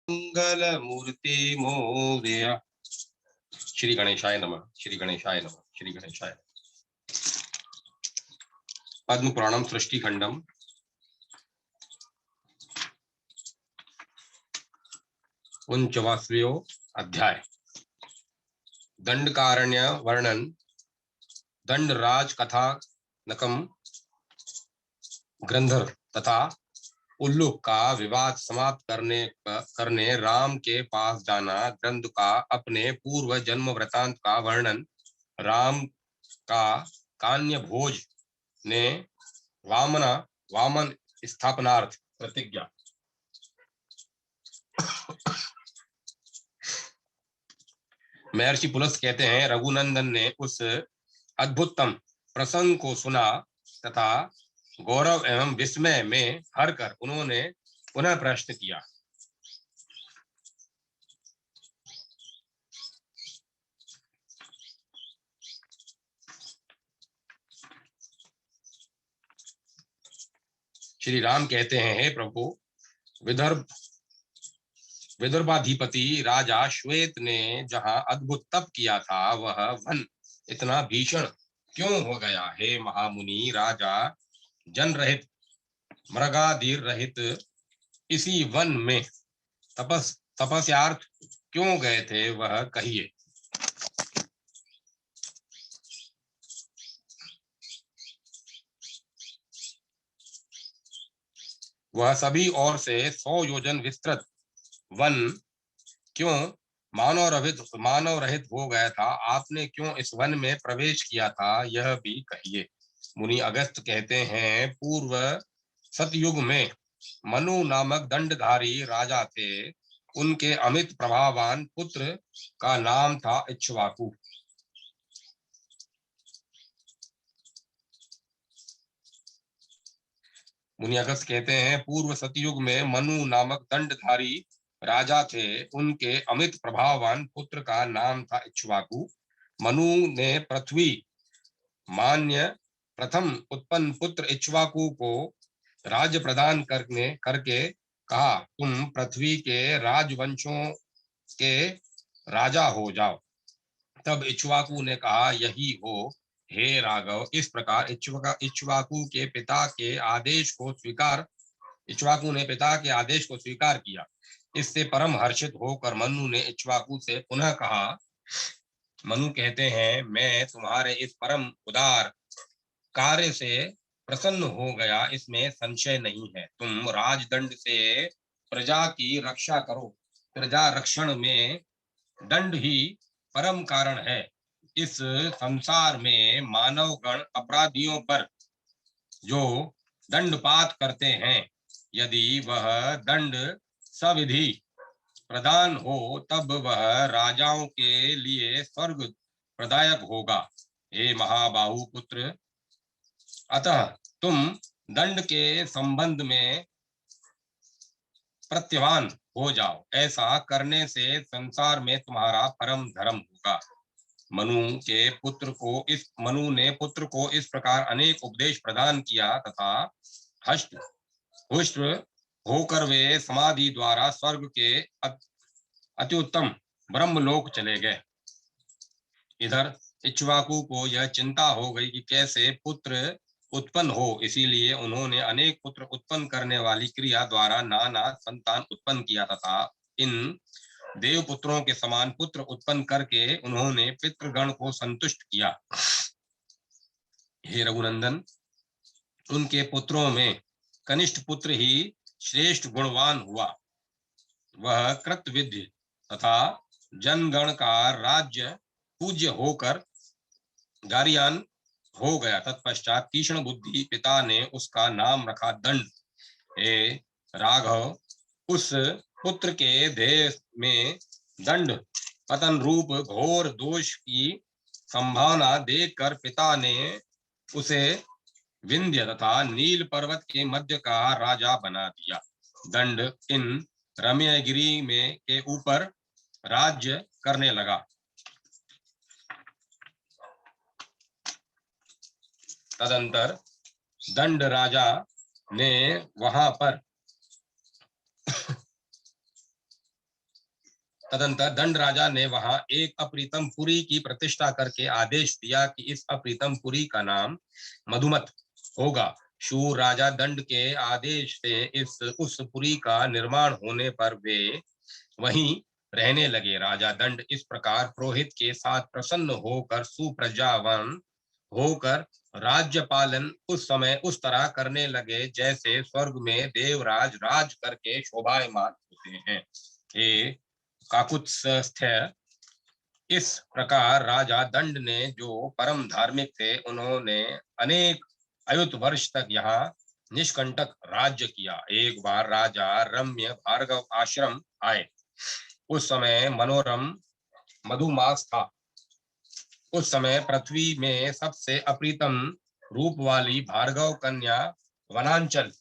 मंगल मूर्ति मोरया। श्री गणेशाय नमः। श्री गणेशाय नमः। श्री गणेशाय। पद्म पुराणम सृष्टि खंडम 49वां अध्याय। दंडकारण्य वर्णन। दंडराज कथा नकम ग्रंथर तथा उल्लूक का विवाद समाप्त करने राम के पास जाना। ग्रंथ का अपने पूर्व जन्म वृतांत का वर्णन। राम का कान्य भोज ने वामन स्थापनार्थ प्रतिज्ञा। महर्षि पुलस्त कहते हैं, रघुनंदन ने उस अद्भुततम प्रसंग को सुना तथा गौरव एवं विस्मय में हर कर उन्होंने पुनः प्रश्न किया। श्री राम कहते हैं, हे प्रभु, विदर्भाधिपति राजा श्वेत ने जहां अद्भुत तप किया था वह वन इतना भीषण क्यों हो गया? हे महामुनि, राजा जन रहित मृगादि रहित इसी वन में तपस्यार्थ क्यों गए थे, वह कहिए। वह सभी ओर से 100 योजन विस्तृत वन क्यों मानव रहित हो गया था? आपने क्यों इस वन में प्रवेश किया था, यह भी कहिए। मुनि अगस्त कहते हैं, पूर्व सतयुग में मनु नामक दंडधारी राजा थे। उनके अमित प्रभावान पुत्र का नाम था इक्ष्वाकु। मुनि अगस्त कहते हैं, पूर्व सतयुग में मनु नामक दंडधारी राजा थे। उनके अमित प्रभावान पुत्र का नाम था इक्ष्वाकु। मनु ने पृथ्वी मान्य प्रथम उत्पन्न पुत्र इक्ष्वाकु को राज्य प्रदान करके कहा, तुम पृथ्वी के राजवंशों के राजा हो जाओ। तब इक्ष्वाकु ने कहा, यही हो हे राघव। इस प्रकार इक्ष्वाकु ने पिता के आदेश को स्वीकार किया। इससे परम हर्षित होकर मनु ने इक्ष्वाकु से पुनः कहा। मनु कहते हैं, मैं तुम्हारे इस परम उदार कार्य से प्रसन्न हो गया, इसमें संशय नहीं है। तुम राजदंड से प्रजा की रक्षा करो। प्रजा रक्षण में दंड ही परम कारण है। इस संसार में मानव गण अपराधियों पर जो दंडपात करते हैं, यदि वह दंड सविधि प्रदान हो तब वह राजाओं के लिए स्वर्ग प्रदायक होगा। हे महाबाहु पुत्र, अतः तुम दंड के संबंध में प्रत्यवान हो जाओ। ऐसा करने से संसार में तुम्हारा परम धर्म होगा। मनु ने पुत्र को इस प्रकार अनेक उपदेश प्रदान किया तथा हष्ट पुष्ट होकर वे समाधि द्वारा स्वर्ग के अत्युत्तम ब्रह्मलोक चले गए। इधर इक्ष्वाकु को यह चिंता हो गई कि कैसे पुत्र उत्पन्न हो, इसीलिए उन्होंने अनेक पुत्र उत्पन्न करने वाली क्रिया द्वारा नाना संतान उत्पन्न किया तथा इन देव पुत्रों के समान पुत्र उत्पन्न करके उन्होंने पितृगण को संतुष्ट किया। हे रघुनंदन, उनके पुत्रों में कनिष्ठ पुत्र ही श्रेष्ठ गुणवान हुआ। वह कृतविद्य तथा जनगण का राज्य पूज्य होकर गारियान हो गया। तत्पश्चात तीक्ष्ण बुद्धि पिता ने उसका नाम रखा दंड। हे राघव, उस पुत्र के देह में दंड पतन रूप घोर दोष की संभावना देखकर पिता ने उसे विंध्य तथा नील पर्वत के मध्य का राजा बना दिया। दंड इन रम्यगिरी में के ऊपर राज्य करने लगा। तदंतर दंड राजा ने वहां पर तदंतर दंड राजा ने वहां एक अप्रीतम पुरी की प्रतिष्ठा करके आदेश दिया कि इस अप्रीतम पुरी का नाम मधुमत होगा। शूर राजा दंड के आदेश से इस उस पुरी का निर्माण होने पर वे वहीं रहने लगे। राजा दंड इस प्रकार पुरोहित के साथ प्रसन्न होकर सुप्रजावान होकर राज्य पालन उस समय उस तरह करने लगे जैसे स्वर्ग में देवराज राज करके शोभायमान होते हैं। हे काकुत्स्थ, इस प्रकार राजा दंड ने जो परम धार्मिक थे उन्होंने अनेक अयुत वर्ष तक यहाँ निष्कंटक राज्य किया। एक बार राजा रम्य भार्गव आश्रम आए। उस समय मनोरम मधुमास था। उस समय पृथ्वी में सबसे अप्रीतम रूप वाली भार्गव कन्या वनांचल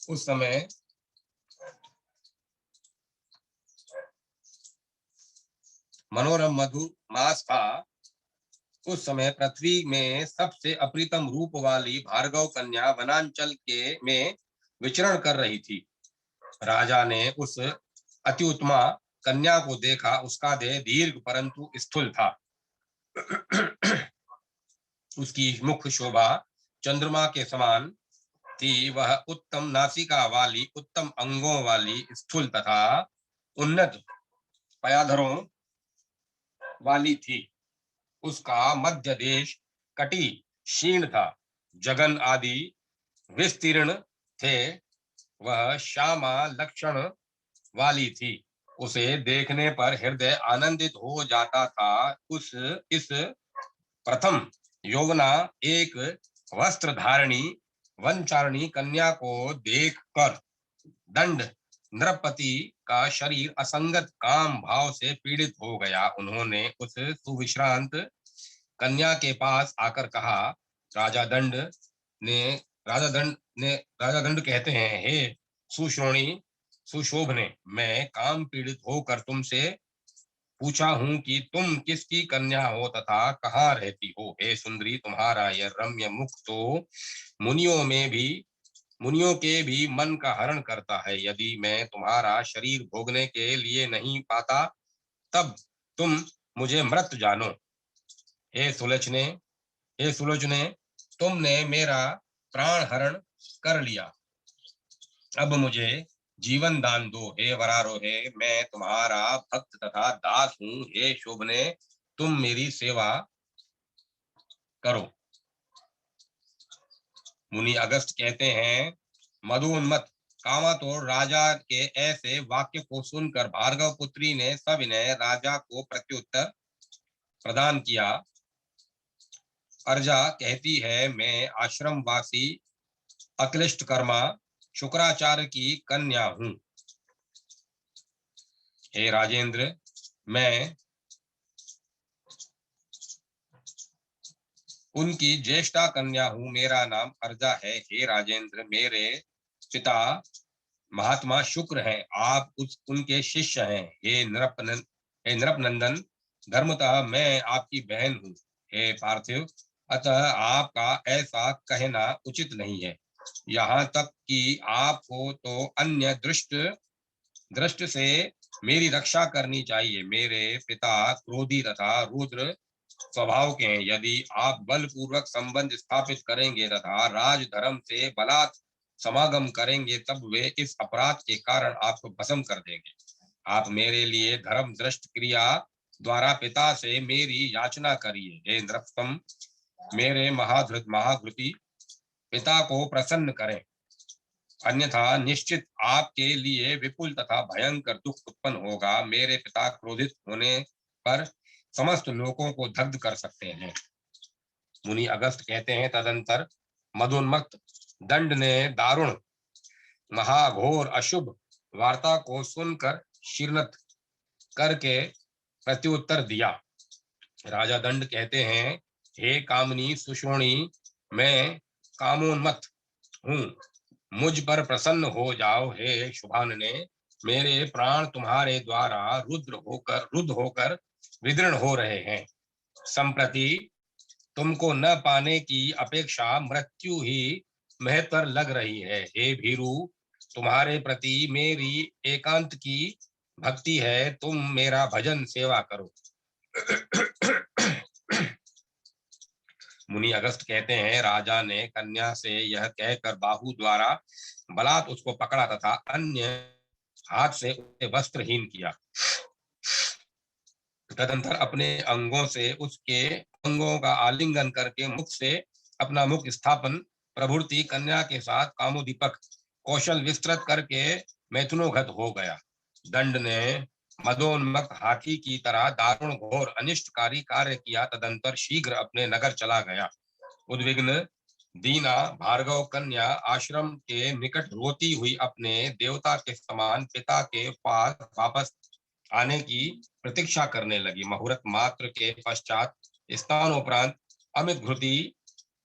उस समय मनोरम मधुमास था। उस समय पृथ्वी में सबसे अप्रीतम रूप वाली भार्गव कन्या वनांचल के में विचरण कर रही थी। राजा ने उस अति उत्तमा कन्या को देखा। उसका देह दीर्घ परंतु स्थूल था। उसकी मुख शोभा चंद्रमा के समान थी। वह उत्तम नासिका वाली, उत्तम अंगों वाली, स्थूल तथा उन्नत पयाधरों वाली थी। उसका मध्य देश कटी क्षीण था। जगन आदि विस्तीर्ण थे। वह श्यामा लक्षण वाली थी। उसे देखने पर हृदय आनंदित हो जाता था। उस इस प्रथम यौवना एक वस्त्र धारणी वनचारणी कन्या को देखकर दंड नृपति का शरीर असंगत काम भाव से पीड़ित हो गया। उन्होंने उस सुविश्रांत कन्या के पास आकर कहा, राजा दंड ने राजा दंड कहते हैं, हे सुश्रोणी सुशोभने, मैं काम पीड़ित होकर तुमसे पूछा हूं कि तुम किसकी कन्या हो तथा कहाँ रहती हो। हे सुंदरी, तुम्हारा यह रम्य मुख तो मुनियों के भी मन का हरण करता है। यदि मैं तुम्हारा शरीर भोगने के लिए नहीं पाता तब तुम मुझे मृत जानो। हे सुलोचने हे सुलोचने, तुमने मेरा प्राण हरण कर लिया। अब मुझे जीवन दान दो। हे वरारोहे, मैं तुम्हारा भक्त तथा दास हूँ। हे शोभने, तुम मेरी सेवा करो। मुनि अगस्त कहते हैं, मधुन्मत कामातुर राजा के ऐसे वाक्य को सुनकर भार्गव पुत्री ने सविनय राजा को प्रत्युत्तर प्रदान किया। अर्जा कहती है, मैं आश्रमवासी अक्लिष्ट कर्मा शुक्राचार्य की कन्या हूँ। हे राजेंद्र, मैं उनकी ज्येष्ठा कन्या हूँ। मेरा नाम अर्जा है। हे राजेंद्र, मेरे पिता महात्मा शुक्र हैं। आप उनके शिष्य हैं। हे नृपनंदन, धर्मतः मैं आपकी बहन हूँ। हे पार्थिव, अतः आपका ऐसा कहना उचित नहीं है। यहाँ तक कि आपको तो अन्य दृष्ट से मेरी रक्षा करनी चाहिए। मेरे पिता क्रोधी तथा रुद्र स्वभाव के हैं। यदि आप बलपूर्वक संबंध स्थापित करेंगे तथा राजधर्म से बलात् समागम करेंगे तब वे इस अपराध के कारण आपको भस्म कर देंगे। आप मेरे लिए धर्म दृष्ट क्रिया द्वारा पिता से मेरी याचना करिए। हे नृपतम, मेरे महाघृति पिता को प्रसन्न करें, अन्यथा निश्चित आपके लिए विपुल तथा भयंकर दुख उत्पन्न होगा। मेरे पिता क्रोधित होने पर समस्त लोगों को दग्ध कर सकते हैं। मुनि अगस्त कहते हैं, तदंतर मदोन्मत्त दंड ने दारुण महाघोर अशुभ वार्ता को सुनकर शीर्णत करके प्रत्युत्तर दिया। राजा दंड कहते हैं, हे कामनी सुषोणी, मैं कामोन्मत्त हूँ, मुझ पर प्रसन्न हो जाओ। हे शुभानने, मेरे प्राण तुम्हारे द्वारा रुद्ध होकर विदीर्ण हो रहे हैं। संप्रति तुमको न पाने की अपेक्षा मृत्यु ही महत्तर लग रही है। हे भीरु, तुम्हारे प्रति मेरी एकांत की भक्ति है, तुम मेरा भजन सेवा करो। मुनि अगस्त कहते हैं, राजा ने कन्या से यह कहकर बाहु द्वारा बलात् उसको पकड़ा तथा अन्य हाथ से उसे वस्त्रहीन किया। तदंतर अपने अंगों से उसके अंगों का आलिंगन करके मुख से अपना मुख स्थापन प्रभुति कन्या के साथ कामोदीपक कौशल विस्तृत करके मैथुनोगत हो गया। दंड ने मदोन्मक हाथी की तरह दारुण घोर अनिष्टकारी कार्य किया। तदंतर शीघ्र अपने नगर चला गया। उद्विग्न दीना भार्गव कन्या आश्रम के निकट रोती हुई अपने देवता के समान पिता के पास वापस आने की प्रतीक्षा करने लगी। मुहूर्त मात्र के पश्चात स्थानोपरांत अमित घृति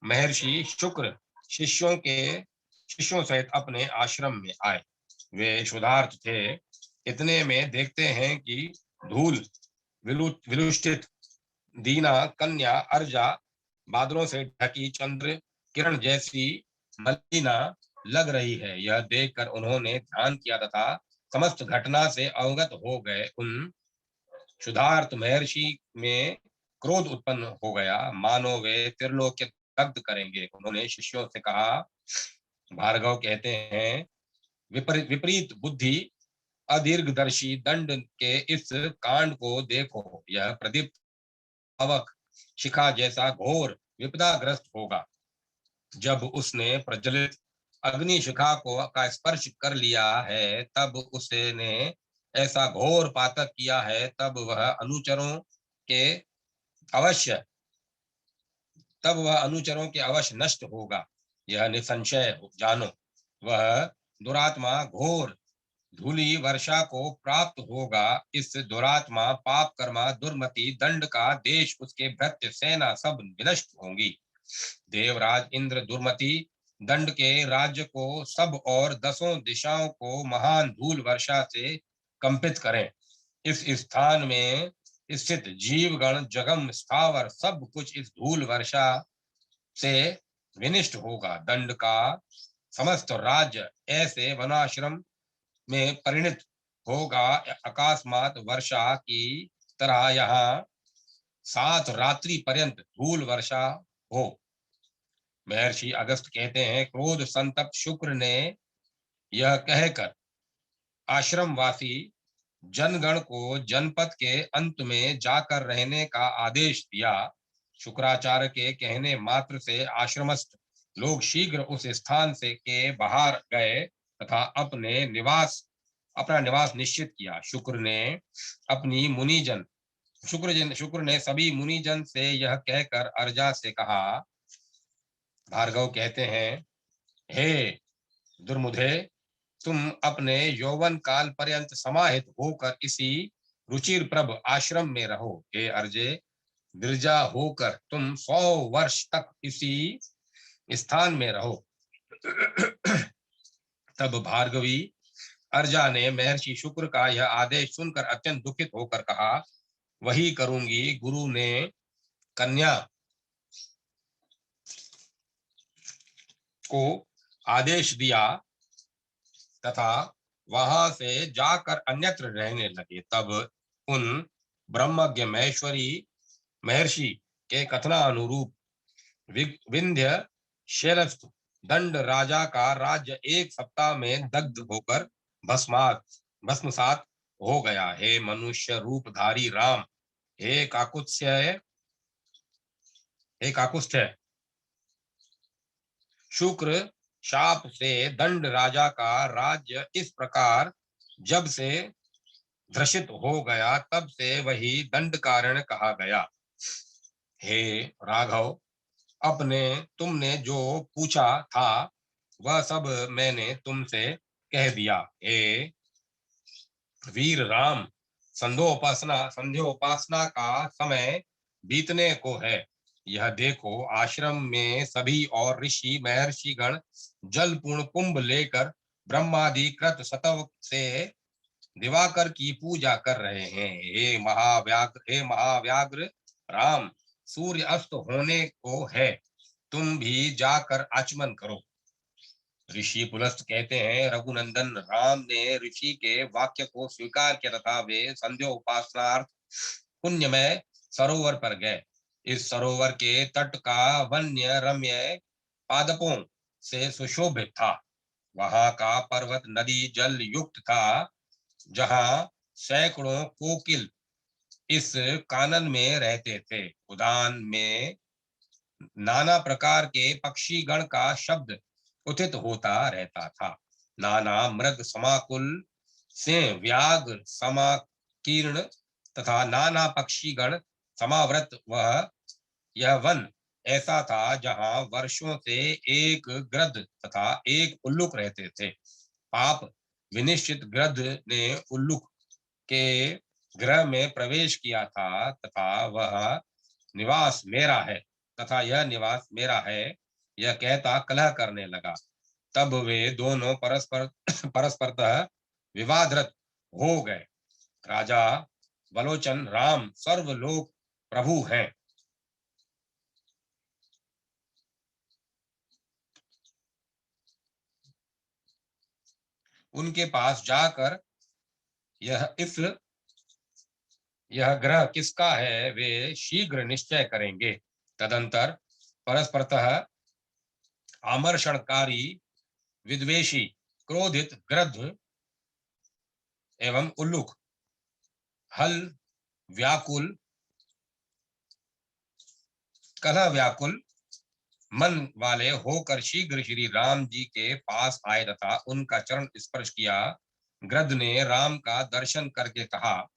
महर्षि शुक्र शिष्यों सहित अपने आश्रम में आए। वे शुद्धार्थ थे। इतने में देखते हैं कि धूल विलुष्टित दीना कन्या अर्जा बादलों से ढकी चंद्र किरण जैसी मलिना लग रही है। यह देखकर उन्होंने ध्यान किया तथा समस्त घटना से अवगत हो गए। उन शुद्धार्थ महर्षि में क्रोध उत्पन्न हो गया, मानो वे त्रिलोक्य दग्ध करेंगे। उन्होंने शिष्यों से कहा, भार्गव कहते हैं, विपरीत बुद्धि अदीर्घदर्शी दंड के इस कांड को देखो। यह प्रदीप्त पावक शिखा जैसा घोर विपदाग्रस्त होगा। जब उसने प्रज्वलित अग्नि शिखा का स्पर्श कर लिया है, तब उसने ऐसा घोर पातक किया है, तब वह अनुचरों के अवश्य नष्ट होगा। यह निसंशय जानो। वह दुरात्मा घोर धूलि वर्षा को प्राप्त होगा। इस दुरात्मा पाप कर्मा दुर्मति दंड का देश उसके भृत्य सेना सब विनष्ट होंगी। देवराज इंद्र दुर्मति दंड के राज्य को सब और 10 दिशाओं को महान धूल वर्षा से कंपित करें। इस स्थान में स्थित जीवगण जगम स्थावर सब कुछ इस धूल वर्षा से विनिष्ट होगा। दंड का समस्त राज्य ऐसे वनाश्रम में परिणत होगा। अकस्मात वर्षा की तरह यहाँ 7 रात्रि पर्यंत धूल वर्षा हो। महर्षि अगस्त कहते हैं, क्रोध संतप्त शुक्र ने यह कहकर आश्रमवासी जनगण को जनपद के अंत में जाकर रहने का आदेश दिया। शुक्राचार्य के कहने मात्र से आश्रमस्थ लोग शीघ्र उस स्थान से के बाहर गए तथा अपना निवास निश्चित किया। शुक्र ने सभी मुनिजन से यह कहकर अर्जा से कहा, भार्गव कहते हैं, हे दुर्मुधे, तुम अपने यौवन काल पर्यंत समाहित होकर इसी रुचिर प्रभ आश्रम में रहो। हे अर्जे, गिरजा होकर तुम 100 वर्ष तक इसी स्थान में रहो। तब भार्गवी अर्जा ने महर्षि शुक्र का यह आदेश सुनकर अत्यंत दुखित होकर कहा, वही करूंगी। गुरु ने कन्या को आदेश दिया तथा वहां से जाकर अन्यत्र रहने लगे। तब उन ब्रह्मज्ञ महेश्वरी महर्षि के कथनानुरूप विंध्य शैलस्थ दंड राजा का राज्य 1 सप्ताह में दग्ध होकर भस्मसात हो गया। हे मनुष्य रूपधारी राम, हे काकुत्स्थ्य शुक्र शाप से दंड राजा का राज्य इस प्रकार जब से धृषित हो गया, तब से वही दंड कारण कहा गया। हे राघव, तुमने जो पूछा था वह सब मैंने तुमसे कह दिया। हे वीर राम, संध्योपासना का समय बीतने को है। यह देखो, आश्रम में सभी और ऋषि महर्षि गण जल पूर्ण कुंभ लेकर ब्रह्मादि कृत सतव से दिवाकर की पूजा कर रहे हैं। हे महाव्याग्र राम, सूर्य अस्त होने को है, तुम भी जाकर आचमन करो। ऋषि पुलस्त कहते हैं, रघुनंदन राम ने ऋषि के वाक्य को स्वीकार किया तथा वे संध्या उपासनार्थ पुण्यमय सरोवर पर गए। इस सरोवर के तट का वन्य रम्य पादपों से सुशोभित था। वहां का पर्वत नदी जल युक्त था, जहां सैकड़ों कोकिल इस कानन में रहते थे। उद्यान में नाना प्रकार के पक्षी गण का शब्द उथित होता रहता था। नाना मृग समाकुल से व्याघ्र समाकीर्ण तथा नाना पक्षी गण समावृत यह वन ऐसा था जहां वर्षों से एक गृध्र तथा एक उल्लुक रहते थे। पाप विनिश्चित गृध्र ने उल्लुक के गृह में प्रवेश किया था तथा यह निवास मेरा है, यह कहता कलह करने लगा। तब वे दोनों परस्परतः विवादरत हो गए। राजा बलोचन राम सर्वलोक प्रभु हैं। उनके पास जाकर यह ग्रह किसका है, वे शीघ्र निश्चय करेंगे। तदंतर परस्परतः आमर्षणकारी विद्वेषी क्रोधित गृध्र एवं उल्लुक हल व्याकुल कलह व्याकुल मन वाले होकर शीघ्र श्री राम जी के पास आए तथा उनका चरण स्पर्श किया। गृध्र ने राम का दर्शन करके कहा,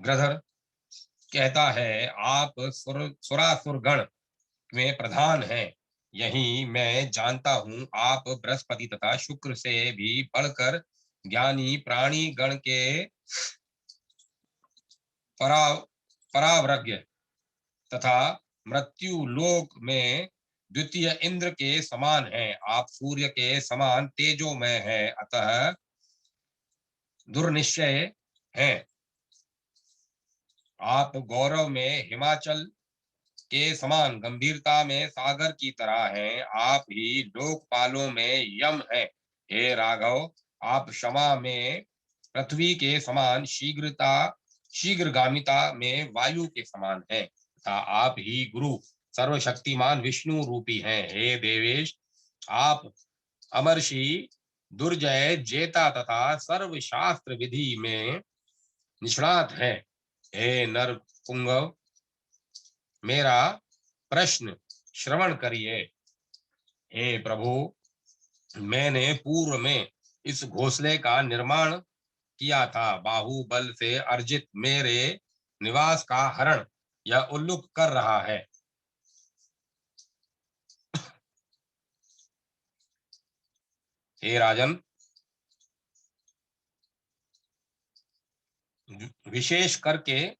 गृधर कहता है, आप सुरासुर गण में प्रधान हैं। यही मैं जानता हूँ, आप बृहस्पति तथा शुक्र से भी बढ़कर ज्ञानी प्राणी गण के परावृज्ञ तथा मृत्यु लोक में द्वितीय इंद्र के समान हैं। आप सूर्य के समान तेजोमय हैं, अतः दुर्निश्चय हैं। आप गौरव में हिमाचल के समान गंभीरता में सागर की तरह हैं। आप ही लोकपालों में यम हैं। हे राघव, आप क्षमा में पृथ्वी के समान शीघ्रगामिता में वायु के समान हैं तथा आप ही गुरु सर्वशक्तिमान विष्णु रूपी हैं। हे देवेश, आप अमर्षि दुर्जय जेता तथा सर्वशास्त्र विधि में निष्णात हैं। हे नर पुंगव, मेरा प्रश्न श्रवण करिए। हे प्रभु, मैंने पूर्व में इस घोंसले का निर्माण किया था। बाहुबल से अर्जित मेरे निवास का हरण यह उल्लुक कर रहा है। हे राजन, विशेष करके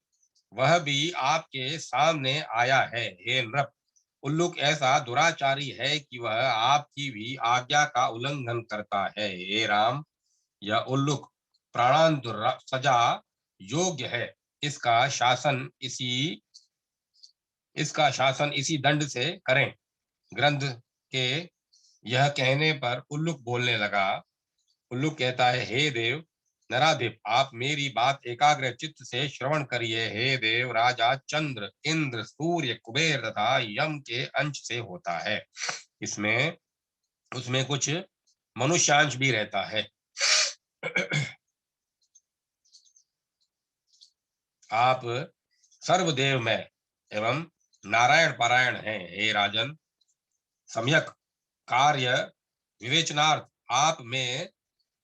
वह भी आपके सामने आया है। हे नृप, उल्लुक ऐसा दुराचारी है कि वह आपकी भी आज्ञा का उल्लंघन करता है। हे राम, यह उल्लुक प्राणांतुर सजा योग्य है। इसका शासन इसी दंड से करें। ग्रंथ के यह कहने पर उल्लुक बोलने लगा। उल्लुक कहता है, हे देव नराधिप, आप मेरी बात एकाग्र चित्त से श्रवण करिए। हे देव, राजा चंद्र, इंद्र, सूर्य, कुबेर तथा यम के अंश से होता है। उसमें कुछ मनुष्यांश भी रहता है। आप सर्वदेवमय एवं नारायण पारायण हैं। हे राजन, सम्यक कार्य विवेचनार्थ आप में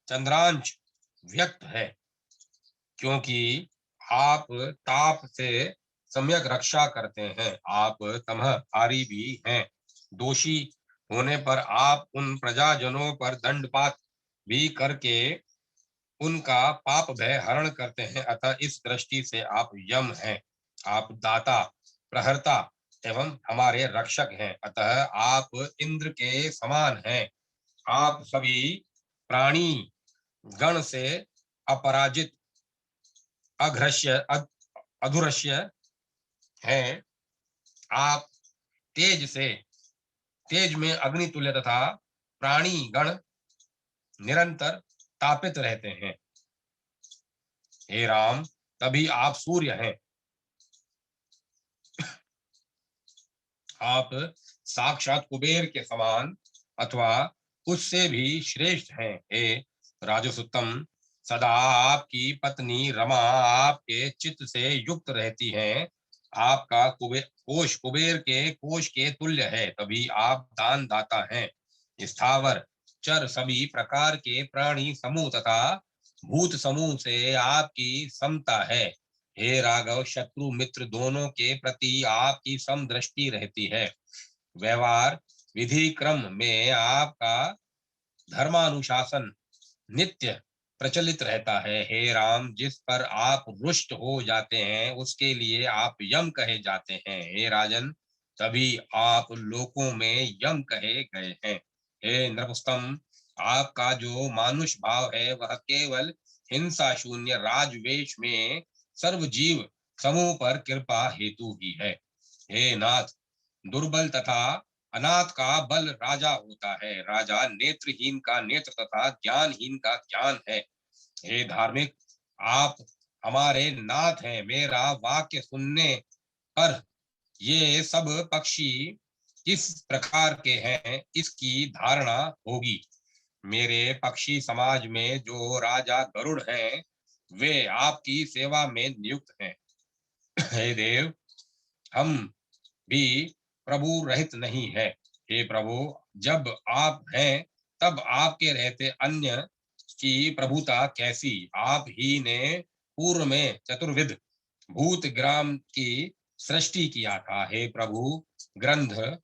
चंद्रांश व्यक्त है, क्योंकि आप ताप से सम्यक रक्षा करते हैं। आप तमहहारी भी हैं। दोषी होने पर आप उन प्रजाजनों पर दंडपात भी करके उनका पाप भय हरण करते हैं। अतः इस दृष्टि से आप यम हैं, आप दाता, प्रहर्ता एवं हमारे रक्षक हैं। अतः आप इंद्र के समान हैं। आप सभी प्राणी गण से अपराजित, अघृष्य, अधुरस्य हैं। आप तेज से, तेज में अग्नि तुल्य तथा प्राणी गण निरंतर तापित रहते हैं। हे राम, तभी आप सूर्य हैं। आप साक्षात कुबेर के समान अथवा उससे भी श्रेष्ठ हैं। हे राजसुत्तम, सदा आपकी पत्नी रमा आपके चित्त से युक्त रहती हैं। आपका कोश कुबेर के कोश के तुल्य है, तभी आप दान दाता हैं। स्थावर चर सभी प्रकार के प्राणी समूह तथा भूत समूह से आपकी समता है। हे राघव, शत्रु मित्र दोनों के प्रति आपकी समदृष्टि रहती है। व्यवहार विधि क्रम में आपका धर्मानुशासन नित्य प्रचलित रहता है। हे राम, जिस पर आप रुष्ट हो जाते हैं उसके लिए आप यम कहे जाते हैं। हे राजन, तभी आप लोकों में यम कहे गए हैं। हे नृपस्तम, आपका जो मानुष भाव है वह केवल हिंसा शून्य राजवेश में सर्व जीव समूह पर कृपा हेतु ही है। हे नाथ, दुर्बल तथा अनाथ का बल राजा होता है। राजा नेत्रहीन का नेत्र तथा ज्ञानहीन का ज्ञान है। हे धार्मिक, आप हमारे नाथ हैं। मेरा वाक्य सुनने पर ये सब पक्षी किस प्रकार के हैं इसकी धारणा होगी। मेरे पक्षी समाज में जो राजा गरुड़ हैं वे आपकी सेवा में नियुक्त हैं। हे देव, हम भी प्रभु रहित नहीं है। हे प्रभु, जब आप हैं तब आपके रहते अन्य की प्रभुता कैसी। आप ही ने पूर्व में चतुर्विध भूत ग्राम की सृष्टि किया था। हे प्रभु, ग्रंथ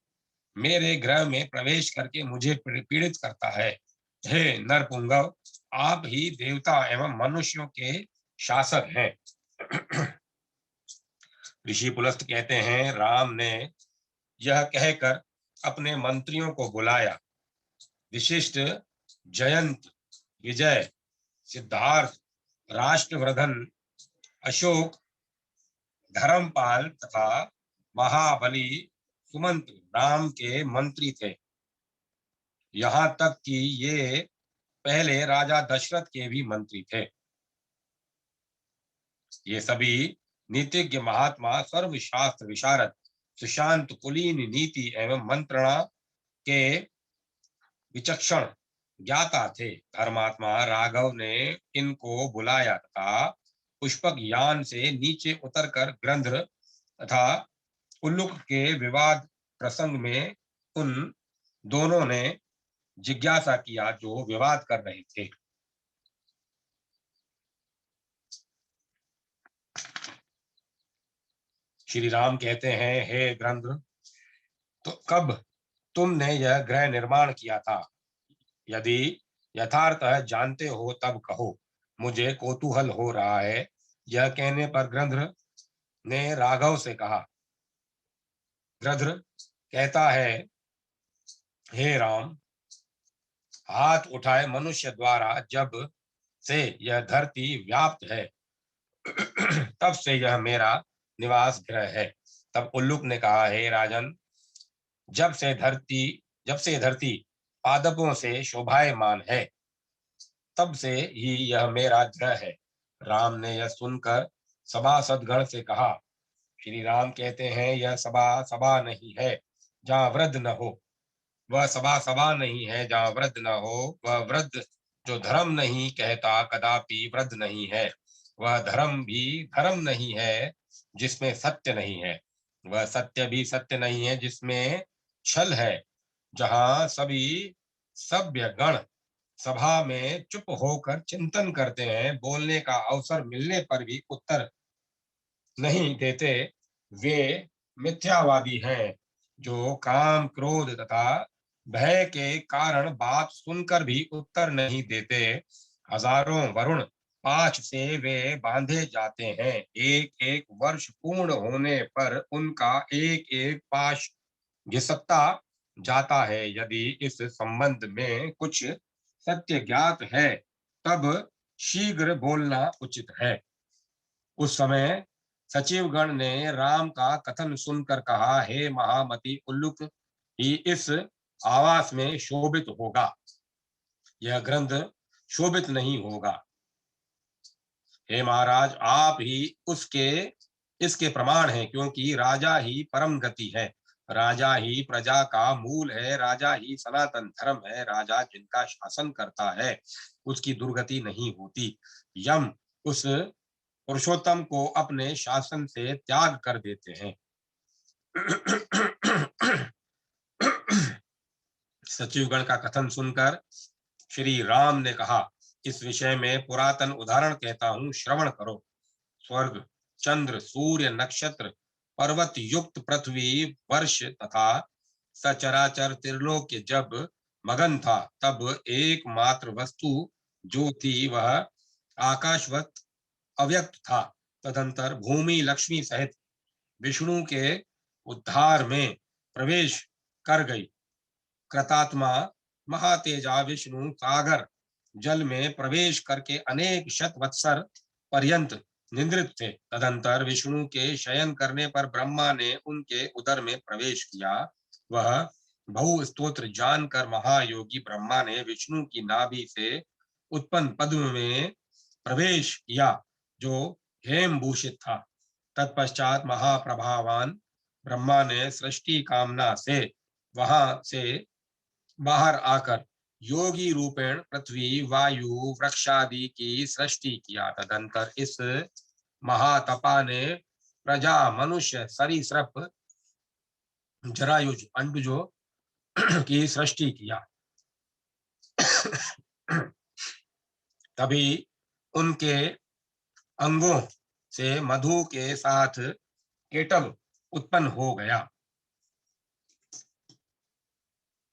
मेरे ग्रह में प्रवेश करके मुझे पीड़ित करता है। हे नरपुंगव, आप ही देवता एवं मनुष्यों के शासक हैं। ऋषि पुलस्त कहते हैं, राम ने यह कहकर अपने मंत्रियों को बुलाया। विशिष्ट, जयंत, विजय, सिद्धार्थ, राष्ट्रवर्धन, अशोक, धर्मपाल तथा महाबली सुमंत राम के मंत्री थे। यहाँ तक कि ये पहले राजा दशरथ के भी मंत्री थे। ये सभी नीतिज्ञ महात्मा, सर्वशास्त्र विशारद, सुशांत, कुलीन, नीति एवं मंत्रणा के विचक्षण ज्ञाता थे। धर्मात्मा राघव ने इनको बुलाया तथा पुष्पक यान से नीचे उतरकर ग्रंथ तथा उल्लुक के विवाद प्रसंग में उन दोनों ने जिज्ञासा किया जो विवाद कर रहे थे। श्री राम कहते हैं, हे ग्रंथ, तो कब तुमने यह ग्रह निर्माण किया था? यदि यथार्थतः जानते हो तब कहो, मुझे कौतूहल हो रहा है। यह कहने पर गृध्र ने राघव से कहा। गृध्र कहता है, हे राम, हाथ उठाए मनुष्य द्वारा जब से यह धरती व्याप्त है तब से यह मेरा निवास गृह है। तब उल्लुक ने कहा, हे राजन, जब से धरती पादपों से शोभायमान है तब से ही यह मेरा गृह है। राम ने यह सुनकर सभासदगण से कहा। श्री राम कहते हैं, यह सभा सभा नहीं है जहाँ वृद्ध न हो। वह सभा सभा नहीं है जहाँ वृद्ध न हो। वह वृद्ध जो धर्म नहीं कहता कदापि वृद्ध नहीं है। वह धर्म भी धर्म नहीं है जिसमें सत्य नहीं है। वह सत्य भी सत्य नहीं है जिसमें छल है। जहाँ सभी सभ्य गण सभा में चुप होकर चिंतन करते हैं, बोलने का अवसर मिलने पर भी उत्तर नहीं देते, वे मिथ्यावादी हैं। जो काम, क्रोध तथा भय के कारण बात सुनकर भी उत्तर नहीं देते, हजारों वरुण पांच से वे बांधे जाते हैं। एक एक वर्ष पूर्ण होने पर उनका एक एक पाश घिसकता जाता है। यदि इस संबंध में कुछ सत्य ज्ञात है तब शीघ्र बोलना उचित है। उस समय सचिवगण ने राम का कथन सुनकर कहा, हे महामति, उल्लुक ही इस आवास में शोभित होगा, यह ग्रंथ शोभित नहीं होगा। हे महाराज, आप ही उसके इसके प्रमाण हैं, क्योंकि राजा ही परम गति है, राजा ही प्रजा का मूल है, राजा ही सनातन धर्म है। राजा जिनका शासन करता है उसकी दुर्गति नहीं होती। यम उस पुरुषोत्तम को अपने शासन से त्याग कर देते हैं। सचिवगण का कथन सुनकर श्री राम ने कहा, इस विषय में पुरातन उदाहरण कहता हूं, श्रवण करो। स्वर्ग, चंद्र, सूर्य, नक्षत्र, पर्वत युक्त पृथ्वी, वर्ष तथा सचराचर त्रिलोक्य जब मगन था, तब एकमात्र वस्तु जो थी वह आकाशवत अव्यक्त था। तदंतर भूमि लक्ष्मी सहित विष्णु के उद्धार में प्रवेश कर गई। कृतात्मा महातेजा विष्णु सागर जल में प्रवेश करके अनेक शत वत्सर पर्यंत निंद्रित थे। तदंतर विष्णु के शयन करने पर ब्रह्मा ने उनके उदर में प्रवेश किया। वह बहु स्तोत्र जानकर महायोगी ब्रह्मा ने विष्णु की नाभि से उत्पन्न पद्म में प्रवेश किया, जो हेम भूषित था। तत्पश्चात महाप्रभावान ब्रह्मा ने सृष्टि कामना से वहां से बाहर आकर योगी रूपेण पृथ्वी, वायु, वृक्षादि की सृष्टि किया। तदंतर इस महातपा ने प्रजा, मनुष्य, सरीसृप, जरायुज, अंडुजों की सृष्टि किया। तभी उनके अंगों से मधु के साथ केटव उत्पन्न हो गया।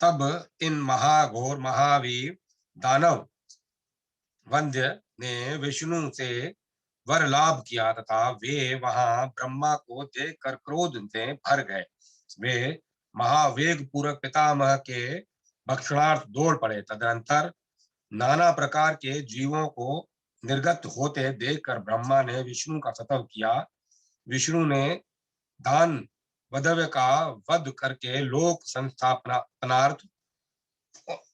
तब इन महाघोर महावीर दानव वंद्य ने विष्णु से वर लाभ किया तथा वे वहां ब्रह्मा को देखकर क्रोध से भर गए। वे महावेग पूर्वक पितामह के भक्षणार्थ दौड़ पड़े। तदनंतर नाना प्रकार के जीवों को निर्गत होते देखकर ब्रह्मा ने विष्णु का स्तव किया। विष्णु ने दान वधव्य का वध करके लोक संस्थापनार्थ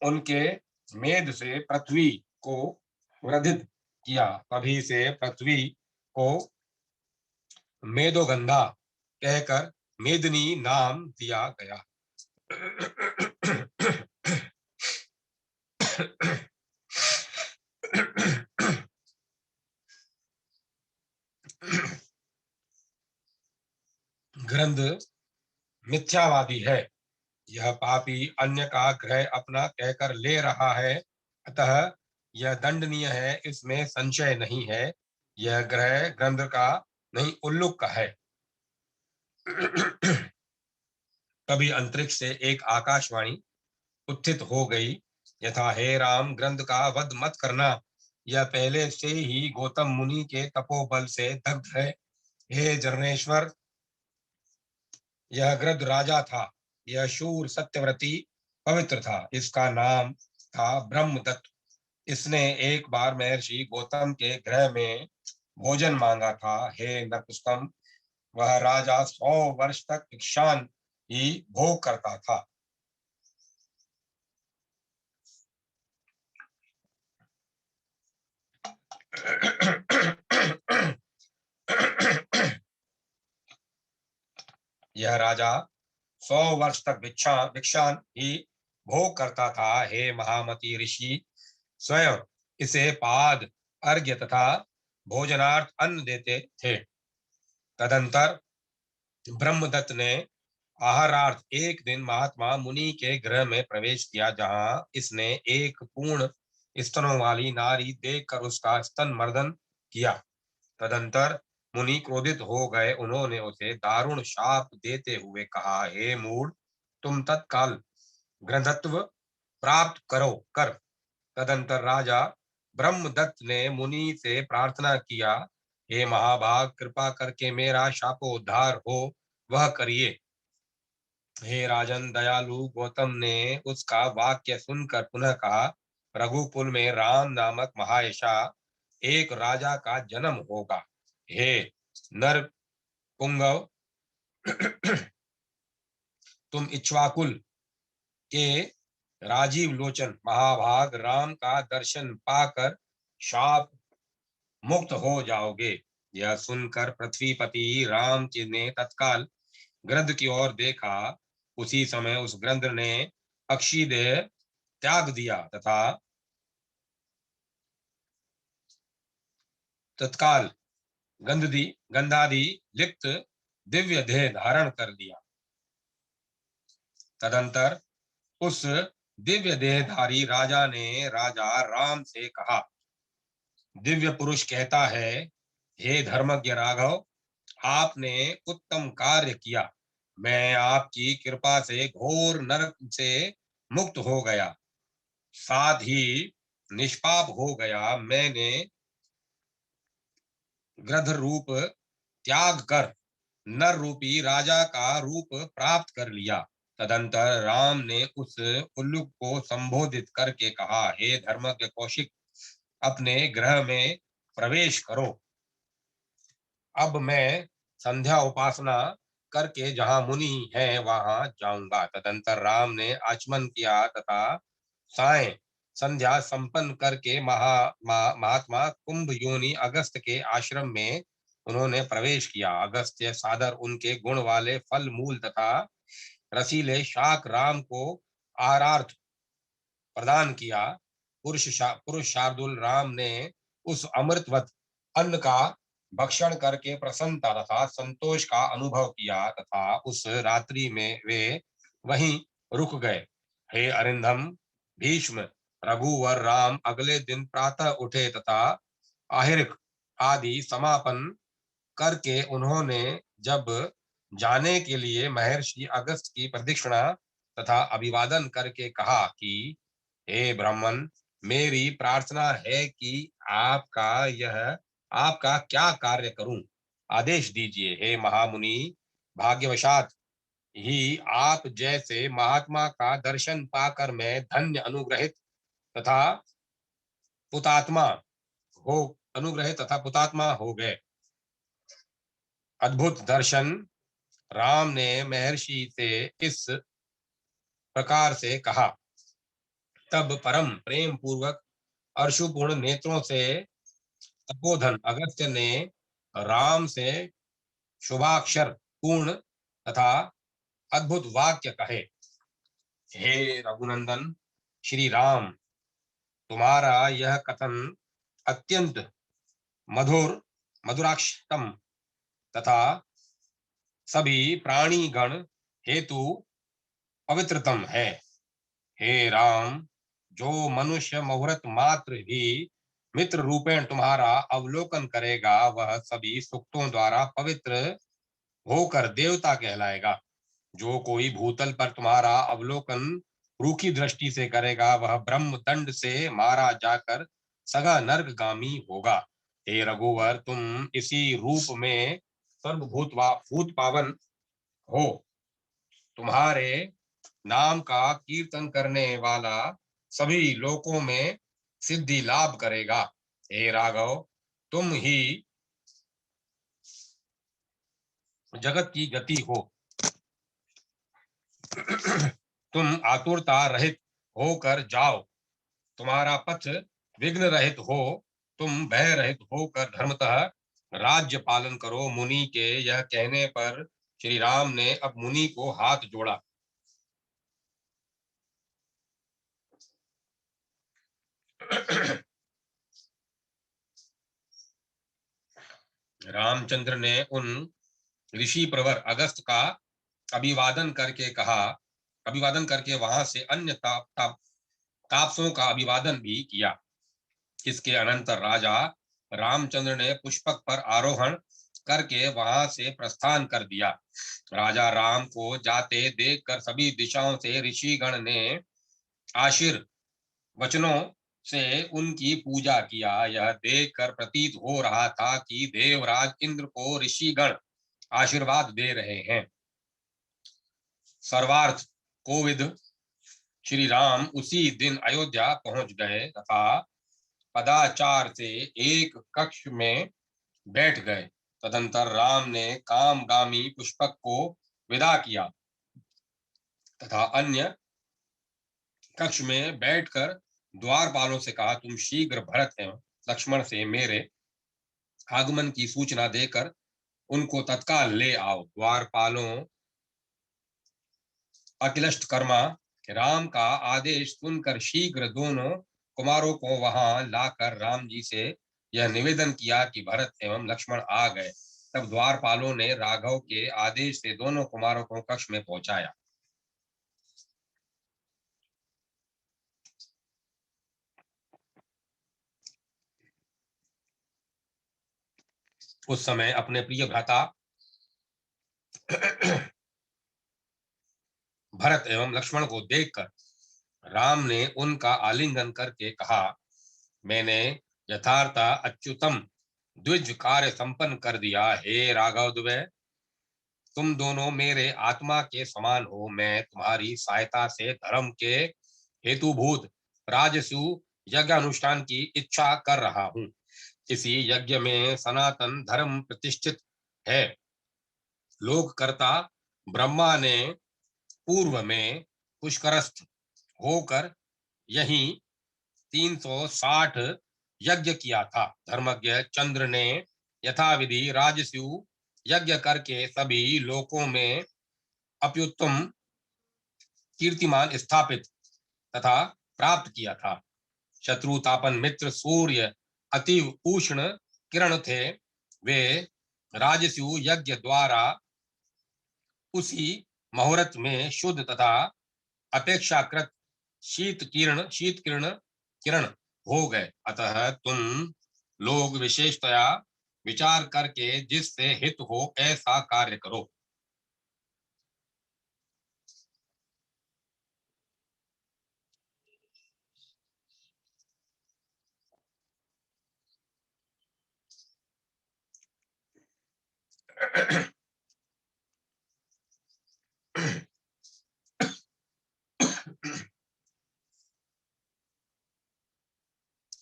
उनके मेद से पृथ्वी को वर्धित किया। तभी से पृथ्वी को मेदोगंधा कहकर मेदिनी नाम दिया गया। ग्रंथ मिथ्यावादी है, यह पापी अन्य का ग्रह अपना कहकर ले रहा है, अतः यह दंडनीय है, इसमें संशय नहीं है। यह ग्रह ग्रंथ का नहीं, उल्लुक का है। तभी अंतरिक्ष से एक आकाशवाणी उत्थित हो गई, यथा, हे राम, ग्रंथ का वध मत करना, यह पहले से ही गौतम मुनि के तपोबल से दग्ध है। हे जरनेश्वर, यह गृध्र राजा था, यह शूर, सत्यव्रती, पवित्र था, इसका नाम था ब्रह्मदत्त। इसने एक बार महर्षि गौतम के गृह में भोजन मांगा था। हे नपुंसक, वह राजा 100 वर्ष तक भिक्षान ही भोग करता था। यह राजा 100 वर्ष तक भिक्षान ही भोग करता था। हे महामती ऋषि, स्वयं इसे पाद, अर्घ्य तथा भोजनार्थ अन्न देते थे। तदंतर ब्रह्मदत्त ने आहारार्थ एक दिन महात्मा मुनि के गृह में प्रवेश किया, जहां इसने एक पूर्ण स्तनों वाली नारी देखकर उसका स्तन मर्दन किया। तदंतर मुनि क्रोधित हो गए। उन्होंने उसे दारुण शाप देते हुए कहा, हे मूढ़, तुम तत्काल ग्रंथत्व प्राप्त करो कर। तदंतर राजा ब्रह्मदत्त ने मुनि से प्रार्थना किया, हे महाभाग, कृपा करके मेरा शापोद्धार हो वह करिए। हे राजन, दयालु गौतम ने उसका वाक्य सुनकर पुनः कहा, रघुकुल में राम नामक महायशा एक राजा का जन्म होगा। हे नर पुंगव, तुम इक्ष्वाकुल के राजीव लोचन महाभाग राम का दर्शन पाकर शाप मुक्त हो जाओगे। यह सुनकर पृथ्वीपति राम ने तत्काल गृध्र की ओर देखा। उसी समय उस गृध्र ने पक्षी देह त्याग दिया तथा तत्काल गंधादि लिप्त दिव्य देह धारण कर लिया। तदंतर उस दिव्य देहधारी राजा ने राजा राम से कहा, दिव्य पुरुष कहता है, हे धर्मज्ञ राघव, आपने उत्तम कार्य किया। मैं आपकी कृपा से घोर नरक से मुक्त हो गया, साथ ही निष्पाप हो गया। मैंने गृध्र रूप त्याग कर नर रूपी राजा का रूप प्राप्त कर लिया। तदंतर राम ने उस उल्लुक को संबोधित करके कहा, हे धर्मज्ञ कौशिक, अपने गृह में प्रवेश करो। अब मैं संध्या उपासना करके जहां मुनि है वहां जाऊंगा। तदंतर राम ने आचमन किया तथा साय संध्या संपन्न करके महात्मा कुंभ योनि अगस्त के आश्रम में उन्होंने प्रवेश किया। अगस्त्य सादर उनके गुण वाले फल मूल तथा रसीले शाक राम को आहारार्थ प्रदान किया। पुरुष शार्दुल राम ने उस अमृतवत अन्न का भक्षण करके प्रसन्नता तथा संतोष का अनुभव किया तथा उस रात्रि में वे वहीं रुक गए। हे अरिंदम, भीष्म, रघुवर राम अगले दिन प्रातः उठे तथा आहिर्क आदि समापन करके उन्होंने जब जाने के लिए महर्षि अगस्त की प्रदक्षिणा तथा अभिवादन करके कहा कि हे ब्राह्मण, मेरी प्रार्थना है कि आपका क्या कार्य करूं, आदेश दीजिए। हे महामुनि, भाग्यवशात ही आप जैसे महात्मा का दर्शन पाकर मैं धन्य तथा पुतात्मा हो पुतात्मा हो गए। अद्भुत दर्शन राम ने महर्षि से इस प्रकार से कहा। तब परम प्रेम पूर्वक अश्रुपूर्ण नेत्रों से तपोधन अगस्त्य ने राम से शुभाक्षर पूर्ण तथा अद्भुत वाक्य कहे। हे रघुनंदन श्री राम, तुम्हारा यह कथन अत्यंत मधुराक्षतम तथा सभी प्राणी गण हेतु पवित्रतम है। हे राम, जो मनुष्य मुहूर्त मात्र ही मित्र रूपेण तुम्हारा अवलोकन करेगा वह सभी सुक्तों द्वारा पवित्र होकर देवता कहलाएगा। जो कोई भूतल पर तुम्हारा अवलोकन रूखी दृष्टि से करेगा वह ब्रह्म दंड से मारा जाकर सगा नरकगामी होगा। हे रघुवर, तुम इसी रूप में भूत पावन हो। तुम्हारे नाम का कीर्तन करने वाला सभी लोकों में सिद्धि लाभ करेगा। हे राघव, तुम ही जगत की गति हो। तुम आतुरता रहित होकर जाओ, तुम्हारा पथ विघ्न रहित हो। तुम भय रहित होकर धर्मतः राज्य पालन करो। मुनि के यह कहने पर श्री राम ने अब मुनि को हाथ जोड़ा। रामचंद्र ने उन ऋषि प्रवर अगस्त का अभिवादन करके वहां से अन्य तापसों का अभिवादन भी किया। इसके अनंतर राजा रामचंद्र ने पुष्पक पर आरोहण करके वहां से प्रस्थान कर दिया। राजा राम को जाते देखकर सभी दिशाओं से ऋषिगण ने वचनों से उनकी पूजा किया। यह देखकर प्रतीत हो रहा था कि देवराज इंद्र को ऋषिगण आशीर्वाद दे रहे हैं। सर्वार्थ कोविद श्री राम उसी दिन अयोध्या पहुंच गए तथा पदाचार से एक कक्ष में बैठ गए। तदंतर राम ने कामगामी पुष्पक को विदा किया तथा अन्य कक्ष में बैठकर द्वारपालों से कहा, तुम शीघ्र भरत एवं लक्ष्मण से मेरे आगमन की सूचना देकर उनको तत्काल ले आओ। द्वारपालों अखिलष्टकर्मा राम का आदेश सुनकर शीघ्र दोनों कुमारों को वहां लाकर राम जी से यह निवेदन किया कि भरत एवं लक्ष्मण आ गए। तब द्वारपालों ने राघव के आदेश से दोनों कुमारों को कक्ष में पहुंचाया। उस समय अपने प्रिय भ्राता भरत एवं लक्ष्मण को देखकर राम ने उनका आलिंगन करके कहा, मैंने यथार्थ अच्युतम द्विज कार्य संपन्न कर दिया। हे राघव द्वय, तुम दोनों मेरे आत्मा के समान हो। मैं तुम्हारी सहायता से धर्म के हेतुभूत राजसु यज्ञ अनुष्ठान की इच्छा कर रहा हूं। इसी यज्ञ में सनातन धर्म प्रतिष्ठित है। लोककर्ता ब्रह्मा ने पूर्व में पुष्करस्थ होकर यही 360 यज्ञ किया था। धर्मज्ञ चंद्र ने यथाविधि राजस्यु यज्ञ करके सभी लोकों में अत्युत्तम कीर्तिमान स्थापित तथा प्राप्त किया था। शत्रुतापन मित्र सूर्य अति उष्ण किरण थे। वे राजस्यु यज्ञ द्वारा उसी मुहूर्त में शुद्ध तथा अपेक्षाकृत शीत किरण हो गए। अतः तुम लोग विशेषतया विचार करके जिससे हित हो ऐसा कार्य करो।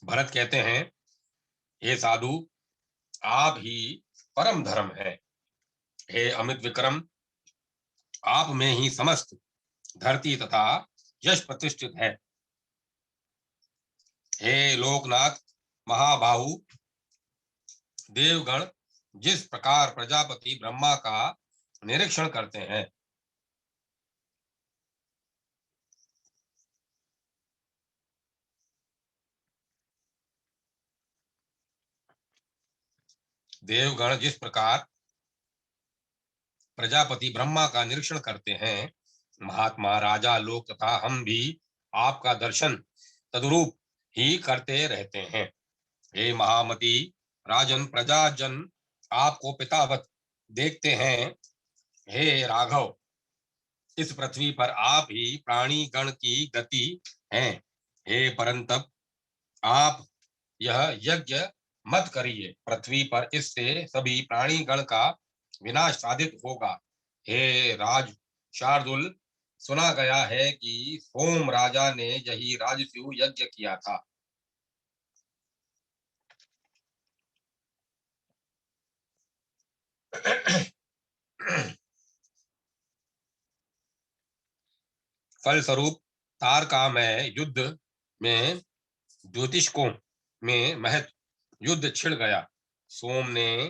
भरत कहते हैं, हे साधु, आप ही परम धर्म है। हे अमित विक्रम, आप में ही समस्त धरती तथा यश प्रतिष्ठित है। हे लोकनाथ महाबाहु, देवगण जिस प्रकार प्रजापति ब्रह्मा का निरीक्षण करते हैं, देवगण जिस प्रकार प्रजापति ब्रह्मा का निरीक्षण करते हैं, महात्मा राजा लोग तथा हम भी आपका दर्शन तदरूप ही करते रहते हैं। हे महामती राजन, प्रजाजन आपको पितावत देखते हैं। हे राघव, इस पृथ्वी पर आप ही प्राणी गण की गति हैं। हे परंतप, आप यह यज्ञ मत करिए। पृथ्वी पर इससे सभी प्राणी गण का विनाश साधित होगा। हे राज शार्दुल, सुना गया है कि सोम राजा ने यही राजस्यु यज्ञ किया था। फलस्वरूप तारका में युद्ध में ज्योतिषकों में महत युद्ध छिड़ गया। सोम ने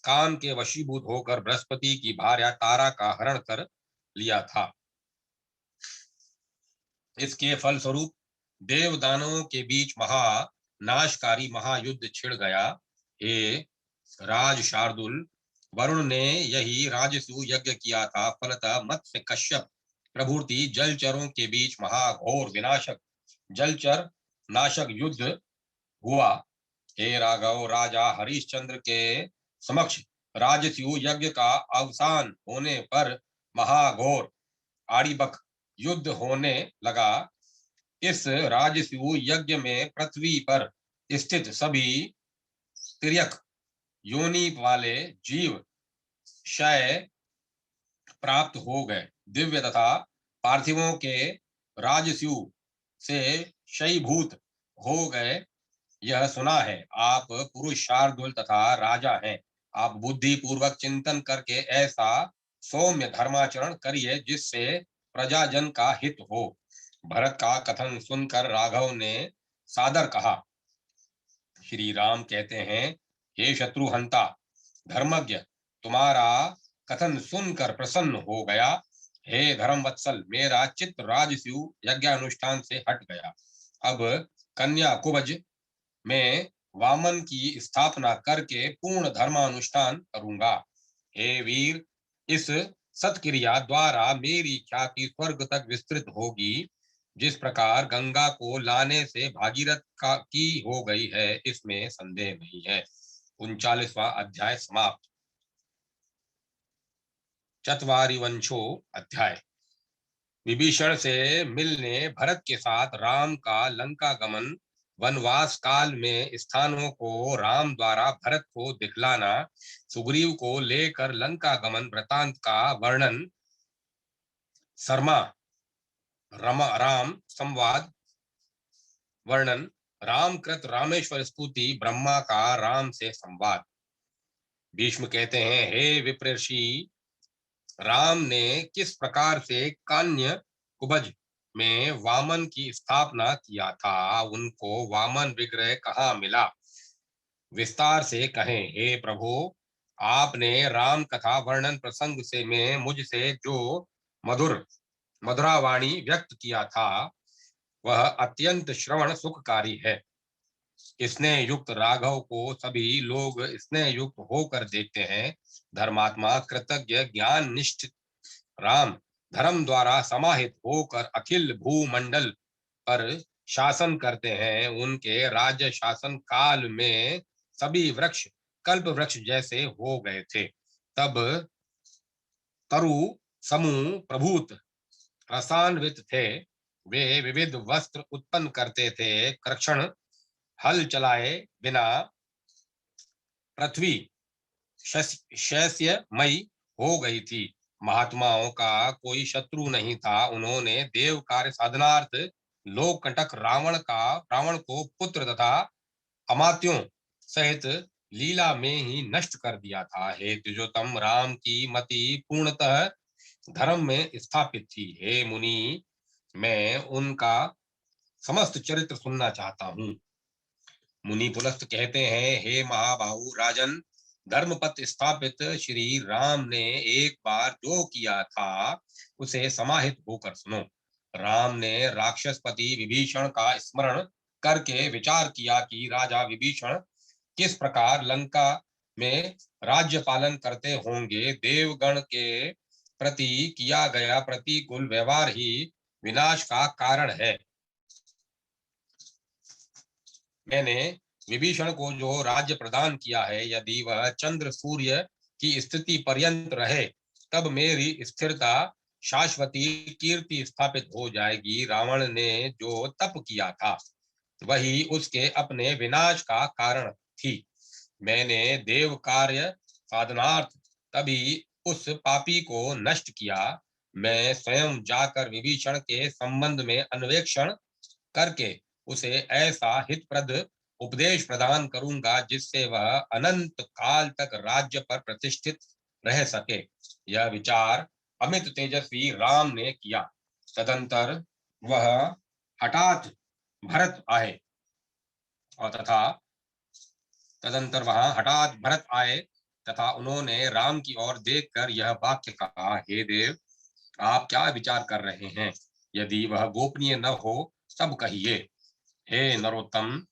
काम के वशीभूत होकर बृहस्पति की भार्या तारा का हरण कर लिया था। इसके फलस्वरूप देव दानवों के बीच नाशकारी महायुद्ध छिड़ गया। हे राज शार्दुल, वरुण ने यही राजसु यज्ञ किया था। फलतः मत्स्य कश्यप प्रभृति जलचरों के बीच महाघोर विनाशक जलचर नाशक युद्ध हुआ। हे राघव, राजा हरिश्चंद्र के समक्ष राजस्यु यज्ञ का अवसान होने पर महाघोर आड़िबक युद्ध होने लगा। इस राजसूय यज्ञ में पृथ्वी पर स्थित सभी तिर्यक योनि वाले जीव क्षय प्राप्त हो गए। दिव्य तथा पार्थिवों के राजस्यु से क्षयीभूत हो गए। यह सुना है। आप पुरुष शार्दुल तथा राजा हैं। आप बुद्धि पूर्वक चिंतन करके ऐसा सौम्य धर्माचरण करिए जिससे प्रजाजन का हित हो। भरत का कथन सुनकर राघव ने सादर कहा। श्री राम कहते हैं, हे शत्रुहंता धर्मज्ञ, तुम्हारा कथन सुनकर प्रसन्न हो गया। हे धर्मवत्सल, मेरा चित्त राजस्यु यज्ञानुष्ठान से हट गया। अब कन्या कुब्ज में वामन की स्थापना करके पूर्ण धर्मानुष्ठान करूंगा। हे वीर, इस सत्क्रिया द्वारा मेरी ख्याति स्वर्ग तक विस्तृत होगी। जिस प्रकार गंगा को लाने से भागीरथ की हो गई है, इसमें संदेह नहीं है। 39वां अध्याय समाप्त। चत्वारिवंशो अध्याय। विभीषण से मिलने भरत के साथ राम का लंका गमन, वनवास काल में स्थानों को राम द्वारा भरत को दिखलाना, सुग्रीव को लेकर लंका गमन वृतांत का वर्णन, शर्मा राम संवाद वर्णन, रामकृत रामेश्वर स्तुति, ब्रह्मा का राम से संवाद। भीष्म कहते हैं, हे विप्रषि, राम ने किस प्रकार से कान्य कुब्ज में वामन की स्थापना किया था, उनको वामन विग्रह कहाँ मिला, विस्तार से कहें। हे प्रभु, आपने राम कथा वर्णन प्रसंग से में मुझसे जो मधुरावाणी व्यक्त किया था, वह अत्यंत श्रवण सुखकारी है। स्नेह युक्त राघव को सभी लोग स्नेह युक्त होकर देखते हैं। धर्मात्मा कृतज्ञ ज्ञान निष्ठ राम धर्म द्वारा समाहित होकर अखिल भूमंडल पर शासन करते हैं। उनके राज्य शासन काल में सभी वृक्ष कल्प वृक्ष जैसे हो गए थे। तब तरु समूह प्रभूत रसान्वित थे। वे विविध वस्त्र उत्पन्न करते थे। कृक्षण हल चलाए बिना पृथ्वी शैस्यमयी हो गई थी। महात्माओं का कोई शत्रु नहीं था। उन्होंने देव कार्य साधनार्थ लोककंटक रावण को पुत्र तथा अमात्यों सहित लीला में ही नष्ट कर दिया था। हे द्विजोतम, राम की मति पूर्णतः धर्म में स्थापित थी। हे मुनि, मैं उनका समस्त चरित्र सुनना चाहता हूँ। मुनि पुलस्त कहते हैं, हे महाबाहु राजन, धर्मपथ स्थापित श्री राम ने एक बार जो किया था उसे समाहित होकर सुनो। राम ने राक्षसपति विभीषण का स्मरण करके विचार किया कि राजा विभीषण किस प्रकार लंका में राज्य पालन करते होंगे। देवगण के प्रति किया गया प्रतिकूल व्यवहार ही विनाश का कारण है। मैंने विभीषण को जो राज्य प्रदान किया है, यदि वह चंद्र सूर्य की स्थिति पर्यंत रहे, तब मेरी स्थिरता शाश्वती कीर्ति स्थापित हो जाएगी। रावण ने जो तप किया था वही उसके अपने विनाश का कारण थी। मैंने देव कार्य साधनार्थ तभी उस पापी को नष्ट किया। मैं स्वयं जाकर विभीषण के संबंध में अन्वेषण करके उसे ऐसा हितप्रद उपदेश प्रदान करूंगा जिससे वह अनंत काल तक राज्य पर प्रतिष्ठित रह सके। यह विचार अमित तेजस्वी राम ने किया। तदंतर वह हठात भरत आए और तथा उन्होंने राम की ओर देखकर यह वाक्य कहा, हे देव, आप क्या विचार कर रहे हैं? यदि वह गोपनीय न हो तब कहिए। हे नरोत्तम,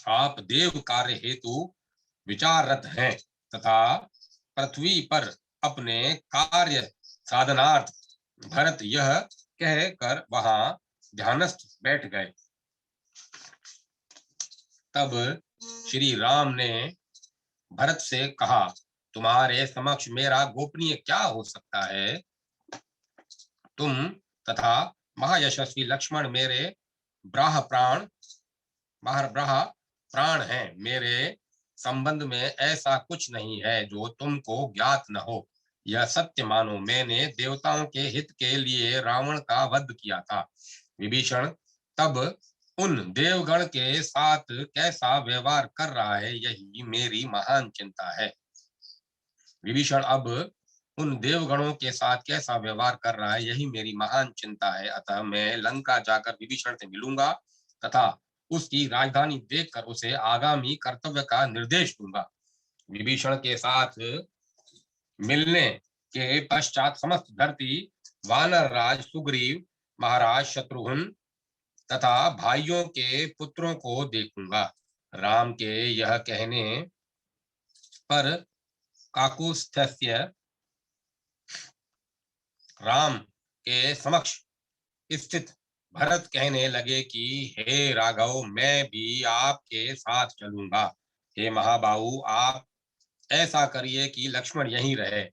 आप देव कार्य हेतु विचाररत हैं तथा पृथ्वी पर अपने कार्य साधनार्थ भरत यह कहकर वहां ध्यानस्थ बैठ गए। तब श्री राम ने भरत से कहा, तुम्हारे समक्ष मेरा गोपनीय क्या हो सकता है? तुम तथा महायशस्वी लक्ष्मण मेरे ब्राह प्राण है। मेरे संबंध में ऐसा कुछ नहीं है जो तुमको ज्ञात न हो। यह सत्य मानो, मैंने देवताओं के हित के लिए रावण का वध किया था। विभीषण तब उन देवगण के साथ कैसा व्यवहार कर रहा है, यही मेरी महान चिंता है। विभीषण अब उन देवगणों के साथ कैसा व्यवहार कर रहा है, यही मेरी महान चिंता है। अतः मैं लंका जाकर विभीषण से मिलूंगा तथा उसकी राजधानी देखकर उसे आगामी कर्तव्य का निर्देश दूंगा। विभीषण के साथ मिलने के पश्चात समस्त धरती वानर राज सुग्रीव, महाराज शत्रुघ्न तथा भाइयों के पुत्रों को देखूंगा। राम के यह कहने पर काकुस्थ्य राम के समक्ष स्थित भरत कहने लगे कि हे राघव, मैं भी आपके साथ चलूंगा। हे महाबाहु, आप ऐसा करिए कि लक्ष्मण यहीं रहे।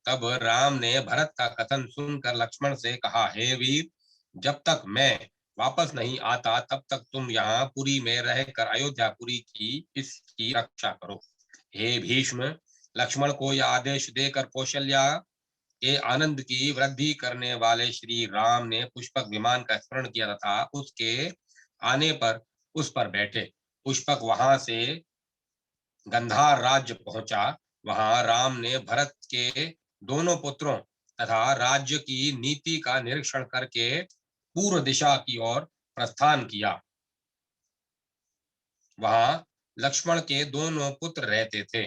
तब राम ने भरत का कथन सुनकर लक्ष्मण से कहा, हे वीर, जब तक मैं वापस नहीं आता तब तक तुम यहाँ पुरी में रहकर अयोध्यापुरी की इसकी रक्षा करो। हे भीष्म, लक्ष्मण को यह आदेश देकर कौशल्या के आनंद की वृद्धि करने वाले श्री राम ने पुष्पक विमान का स्मरण किया तथा उसके आने पर उस पर बैठे। पुष्पक वहां से गंधार राज्य पहुंचा। वहां राम ने भरत के दोनों पुत्रों तथा राज्य की नीति का निरीक्षण करके पूर्व दिशा की ओर प्रस्थान किया। वहां लक्ष्मण के दोनों पुत्र रहते थे।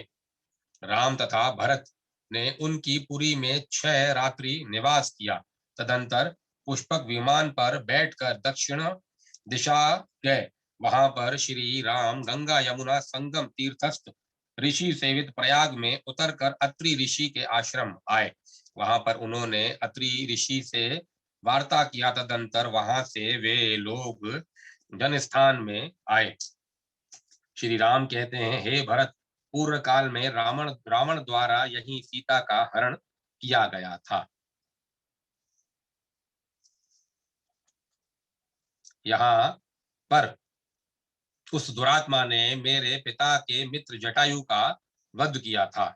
राम तथा भरत ने उनकी पुरी में 6 रात्रि निवास किया। तदंतर पुष्पक विमान पर बैठकर दक्षिण दिशा गए। वहां पर श्री राम गंगा यमुना संगम तीर्थस्थ ऋषि सेवित प्रयाग में उतरकर अत्रि ऋषि के आश्रम आए। वहां पर उन्होंने अत्रि ऋषि से वार्ता किया। तदंतर वहां से वे लोग जनस्थान में आए। श्री राम कहते हैं, हे भरत, पूर्व काल में रावण द्वारा यही सीता का हरण किया गया था। यहाँ पर उस दुरात्मा ने मेरे पिता के मित्र जटायु का वध किया था।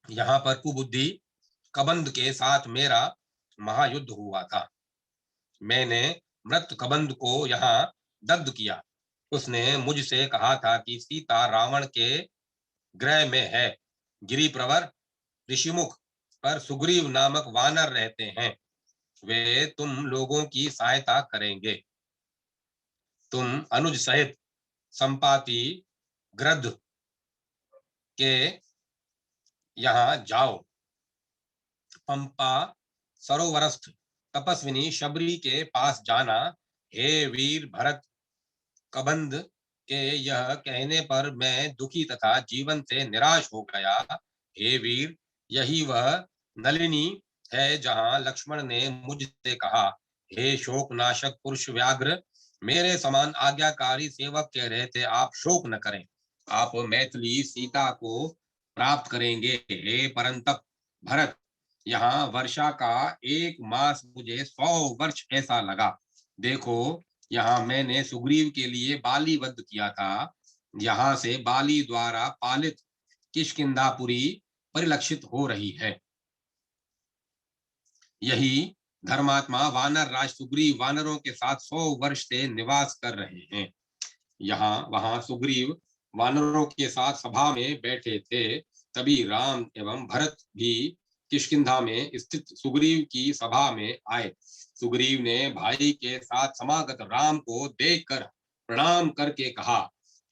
यहाँ पर कुबुद्धि कबंध के साथ मेरा महायुद्ध हुआ था। मैंने मृत कबंध को यहाँ दग्ध किया। उसने मुझसे कहा था कि सीता रावण के गृह में है। गिरी प्रवर ऋषिमुख पर सुग्रीव नामक वानर रहते हैं। वे तुम लोगों की सहायता करेंगे। तुम अनुज सहित संपाति गृध्र के यहाँ जाओ। पंपा सरोवरस्थ तपस्विनी शबरी के पास जाना। हे वीर भरत, कबंध के यह कहने पर मैं दुखी तथा जीवन से निराश हो गया। हे वीर, यही वह नलिनी है जहां लक्ष्मण ने मुझसे कहा, हे शोक नाशक पुरुष व्याघ्र, मेरे समान आज्ञाकारी सेवक के रहते आप शोक न करें। आप मैथिली सीता को प्राप्त करेंगे। हे परंतप भरत, यहाँ वर्षा का 1 मास मुझे 100 वर्ष ऐसा लगा। देखो, यहाँ मैंने सुग्रीव के लिए बाली वध किया था। यहाँ से बाली द्वारा पालित किष्किंधापुरी परिलक्षित हो रही है। यही धर्मात्मा वानर राज सुग्रीव वानरों के साथ 100 वर्ष से निवास कर रहे हैं। यहाँ वहां सुग्रीव वानरों के साथ सभा में बैठे थे। तभी राम एवं भरत भी किष्किंधा में स्थित सुग्रीव की सभा में आए। सुग्रीव ने भाई के साथ समागत राम को देखकर प्रणाम करके कहा,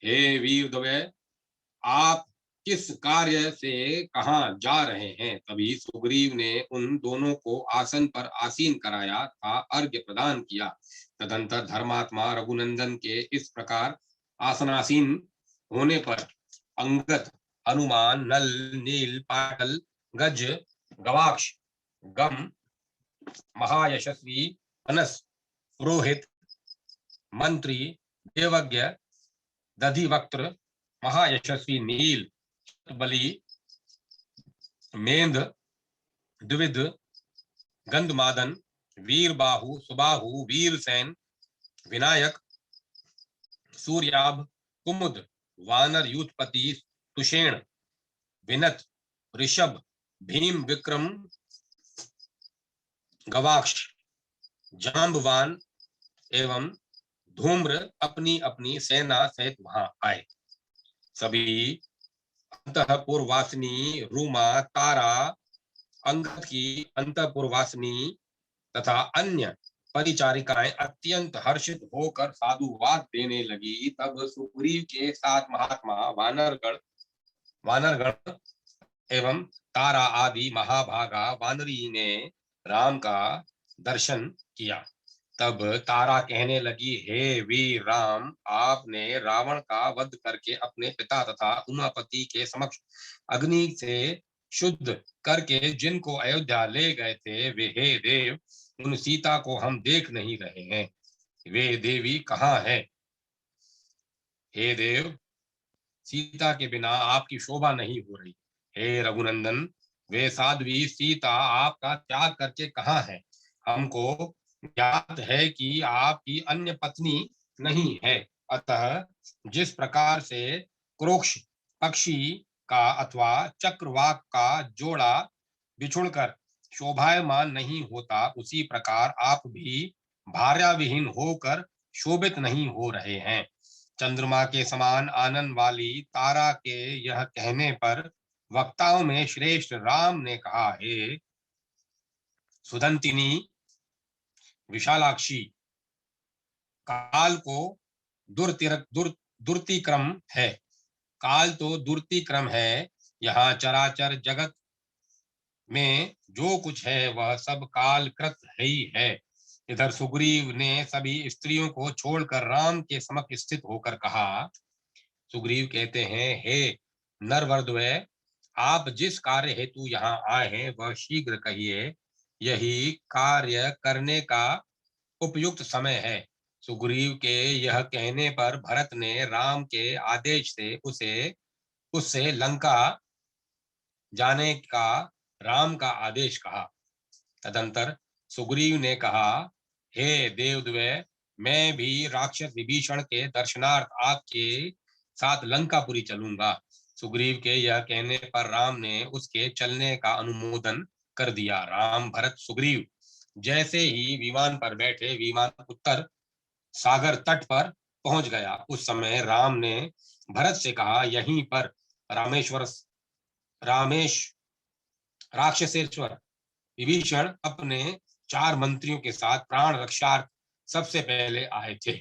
हे वीर द्वय, आप किस कार्य से कहाँ जा रहे हैं? तभी सुग्रीव ने उन दोनों को आसन पर आसीन कराया था, अर्घ्य प्रदान किया। तदंतर धर्मात्मा रघुनंदन के इस प्रकार आसनासीन होने पर अंगद, हनुमान, नल, नील, पाटल, गज, गवाक्ष, गम, महायशस्वी, अनस, पुरोहित, मंत्री, देवज्ञ, दधिवक्त्र, महायशस्वी नील, बलि, मेंध, द्विविध, गंधमादन, वीर बाहु सुबाहु वीर सेन विनायक सूर्याभ कुमुद वानर यूथपति तुषेण विनत ऋषभ भीम विक्रम गवाक्ष जाम्बवान एवं धूम्र अपनी अपनी सेना सहित वहां आए। सभी अंतःपुरवासिनी रूमा तारा अंगद की अंतःपुरवासिनी तथा अन्य परिचारिकाएं अत्यंत हर्षित होकर साधुवाद देने लगी। तब सुग्रीव के साथ महात्मा वानरगण एवं तारा आदि महाभागा वानरी ने राम का दर्शन किया। तब तारा कहने लगी, हे वीर राम, आपने रावण का वध करके अपने पिता तथा उमापति के समक्ष अग्नि से शुद्ध करके जिनको अयोध्या ले गए थे, वे हे देव, उन सीता को हम देख नहीं रहे हैं। वे देवी कहाँ है? हे देव, सीता के बिना आपकी शोभा नहीं हो रही। हे रघुनंदन, वे साध्वी सीता आपका त्याग करके कहाँ है? हमको ज्ञात है कि आपकी अन्य पत्नी नहीं है, अतः जिस प्रकार से क्रोक्ष पक्षी का अथवा चक्रवाक का जोड़ा बिछुड़कर शोभायमान नहीं होता, उसी प्रकार आप भी भार्याविहीन होकर शोभित नहीं हो रहे हैं। चंद्रमा के समान आनंद वाली तारा के यह कहने पर वक्ताओं में श्रेष्ठ राम ने कहा, हे सुदंतिनी विशालाक्षी, काल को दुर्तिक्रम है। काल तो दुर्तिक्रम है। यहाँ चराचर जगत में जो कुछ है वह सब कालकृत है ही है। इधर सुग्रीव ने सभी स्त्रियों को छोड़कर राम के समक्ष स्थित होकर कहा। सुग्रीव कहते हैं, हे नरवर्धवे, आप जिस कार्य हेतु यहाँ आए हैं वह शीघ्र कहिए। यही कार्य करने का उपयुक्त समय है। सुग्रीव के यह कहने पर भरत ने राम के आदेश से उससे लंका जाने का राम का आदेश कहा। तदंतर सुग्रीव ने कहा, हे देवद्वय, मैं भी राक्षस विभीषण के दर्शनार्थ आपके साथ लंकापुरी चलूंगा। सुग्रीव के यह कहने पर राम ने उसके चलने का अनुमोदन कर दिया। राम भरत सुग्रीव जैसे ही विमान पर बैठे, विमान उत्तर सागर तट पर पहुंच गया। उस समय राम ने भरत से कहा, यहीं पर रामेश्वर रामेश राक्षसेश्वर विभीषण अपने 4 मंत्रियों के साथ प्राण रक्षार्थ सबसे पहले आए थे।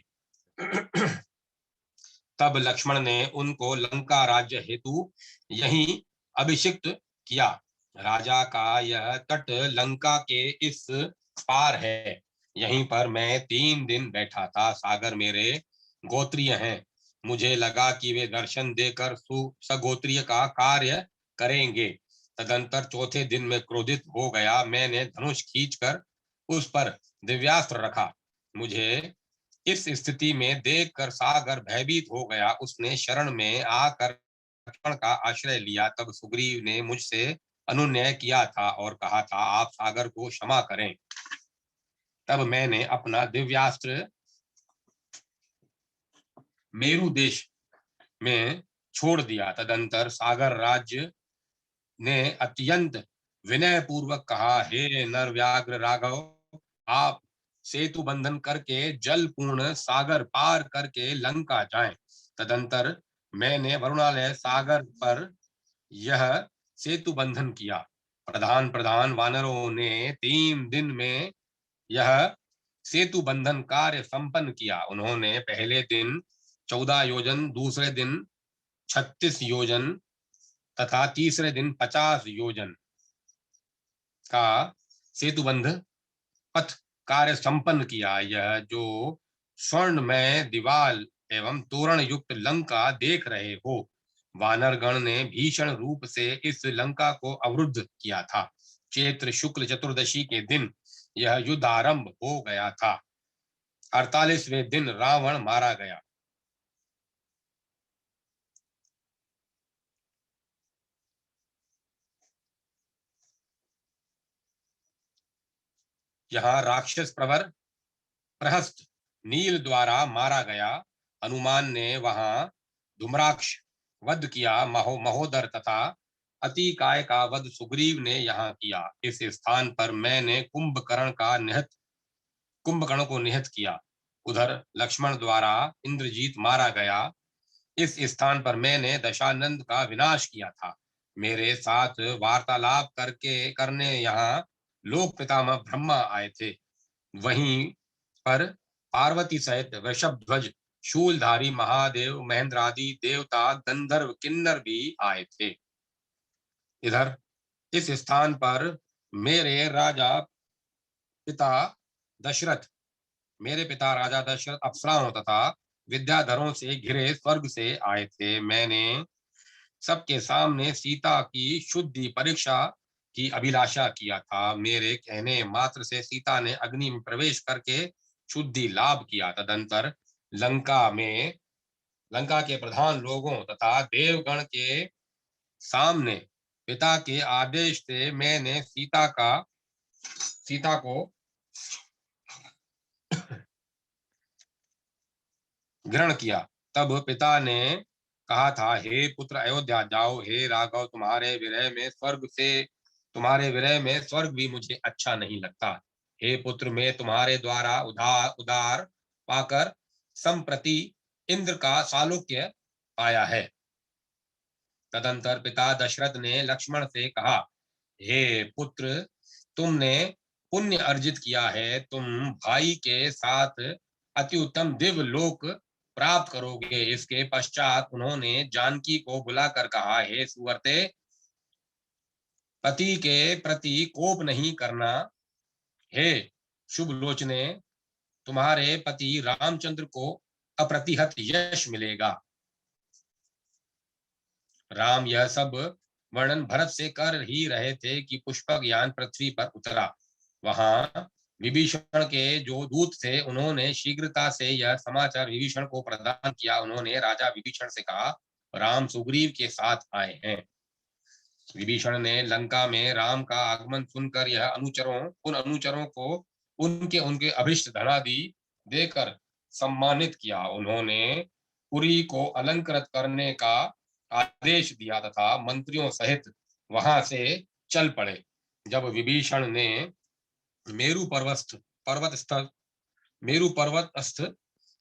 तब लक्ष्मण ने उनको लंका राज्य हेतु यहीं अभिषिक्त किया। राजा का यह तट लंका के इस पार है। यहीं पर मैं 3 दिन बैठा था। सागर मेरे गोत्रीय हैं। मुझे लगा कि वे दर्शन देकर सगोत्रीय का कार्य करेंगे। तदंतर चौथे दिन में क्रोधित हो गया। मैंने धनुष खींचकर उस पर दिव्यास्त्र रखा। मुझे इस स्थिति में देखकर सागर भयभीत हो गया। उसने शरण में आकर लक्ष्मण का आश्रय लिया। तब सुग्रीव ने मुझसे अनुनय किया था और कहा था, आप सागर को क्षमा करें। तब मैंने अपना दिव्यास्त्र मेरु देश में छोड़ दिया। तदंतर सागर राज्य ने अत्यंत विनय पूर्वक कहा, हे नरव्याघ्र राघव, आप सेतु बंधन करके जल पूर्ण सागर पार करके लंका जाएं। तदंतर मैंने वरुणालय सागर पर यह सेतु बंधन किया। प्रधान प्रधान वानरों ने 3 दिन में यह सेतु बंधन कार्य संपन्न किया। उन्होंने पहले दिन 14 योजन, दूसरे दिन 36 योजन तथा तीसरे दिन 50 योजन का सेतुबंध पथ कार्य संपन्न किया। यह जो स्वर्णमय दीवाल एवं तोरण युक्त लंका देख रहे हो, वानरगण ने भीषण रूप से इस लंका को अवरुद्ध किया था। चैत्र शुक्ल चतुर्दशी के दिन यह युद्ध आरंभ हो गया था। 48वें दिन रावण मारा गया। यहाँ राक्षस प्रवर प्रहस्त नील द्वारा मारा गया। हनुमान ने वहां धूम्राक्ष वध किया। महोदर तथा अतिकाय का वध सुग्रीव ने यहाँ किया। इस स्थान पर मैंने कुंभकर्ण को निहत किया। उधर लक्ष्मण द्वारा इंद्रजीत मारा गया। इस स्थान पर मैंने दशानंद का विनाश किया था। मेरे साथ वार्तालाप करने यहाँ लोक पितामह ब्रह्मा आए थे। वहीं पर पार्वती सहित वृषभ ध्वज शूलधारी महादेव महेंद्रादि देवता गंधर्व किन्नर भी आए थे। इधर इस स्थान पर मेरे राजा पिता दशरथ मेरे पिता राजा दशरथ अप्सराओं तथा विद्याधरों से घिरे स्वर्ग से आए थे। मैंने सबके सामने सीता की शुद्धि परीक्षा की अभिलाषा किया था। मेरे कहने मात्र से सीता ने अग्नि में प्रवेश करके शुद्धि लाभ किया। तदंतर लंका के प्रधान लोगों तथा देवगण के सामने पिता के आदेश से मैंने सीता को ग्रहण किया। तब पिता ने कहा था, हे पुत्र अयोध्या जाओ। हे राघव, तुम्हारे विरह में स्वर्ग भी मुझे अच्छा नहीं लगता। हे पुत्र, मैं तुम्हारे द्वारा उदार पाकर संप्रति इंद्र का सालोक्य पाया है। तदंतर पिता दशरथ ने लक्ष्मण से कहा, हे पुत्र, तुमने पुण्य अर्जित किया है। तुम भाई के साथ अति उत्तम दिव्य लोक प्राप्त करोगे। इसके पश्चात उन्होंने जानकी को बुलाकर कहा, हे सुवर्ते, पति के प्रति कोप नहीं करना। हे शुभ लोचने, तुम्हारे पति रामचंद्र को अप्रतिहत यश मिलेगा। राम यह सब वर्णन भरत से कर ही रहे थे कि पुष्पक यान पृथ्वी पर उतरा। वहां विभीषण के जो दूत थे, उन्होंने शीघ्रता से यह समाचार विभीषण को प्रदान किया। उन्होंने राजा विभीषण से कहा, राम सुग्रीव के साथ आए हैं। विभीषण ने लंका में राम का आगमन सुनकर उन अनुचरों को उनके उनके अभिष्ट धनादि देकर सम्मानित किया। उन्होंने पुरी को अलंकृत करने का आदेश दिया तथा मंत्रियों सहित वहां से चल पड़े। जब विभीषण ने मेरु पर्वतस्थ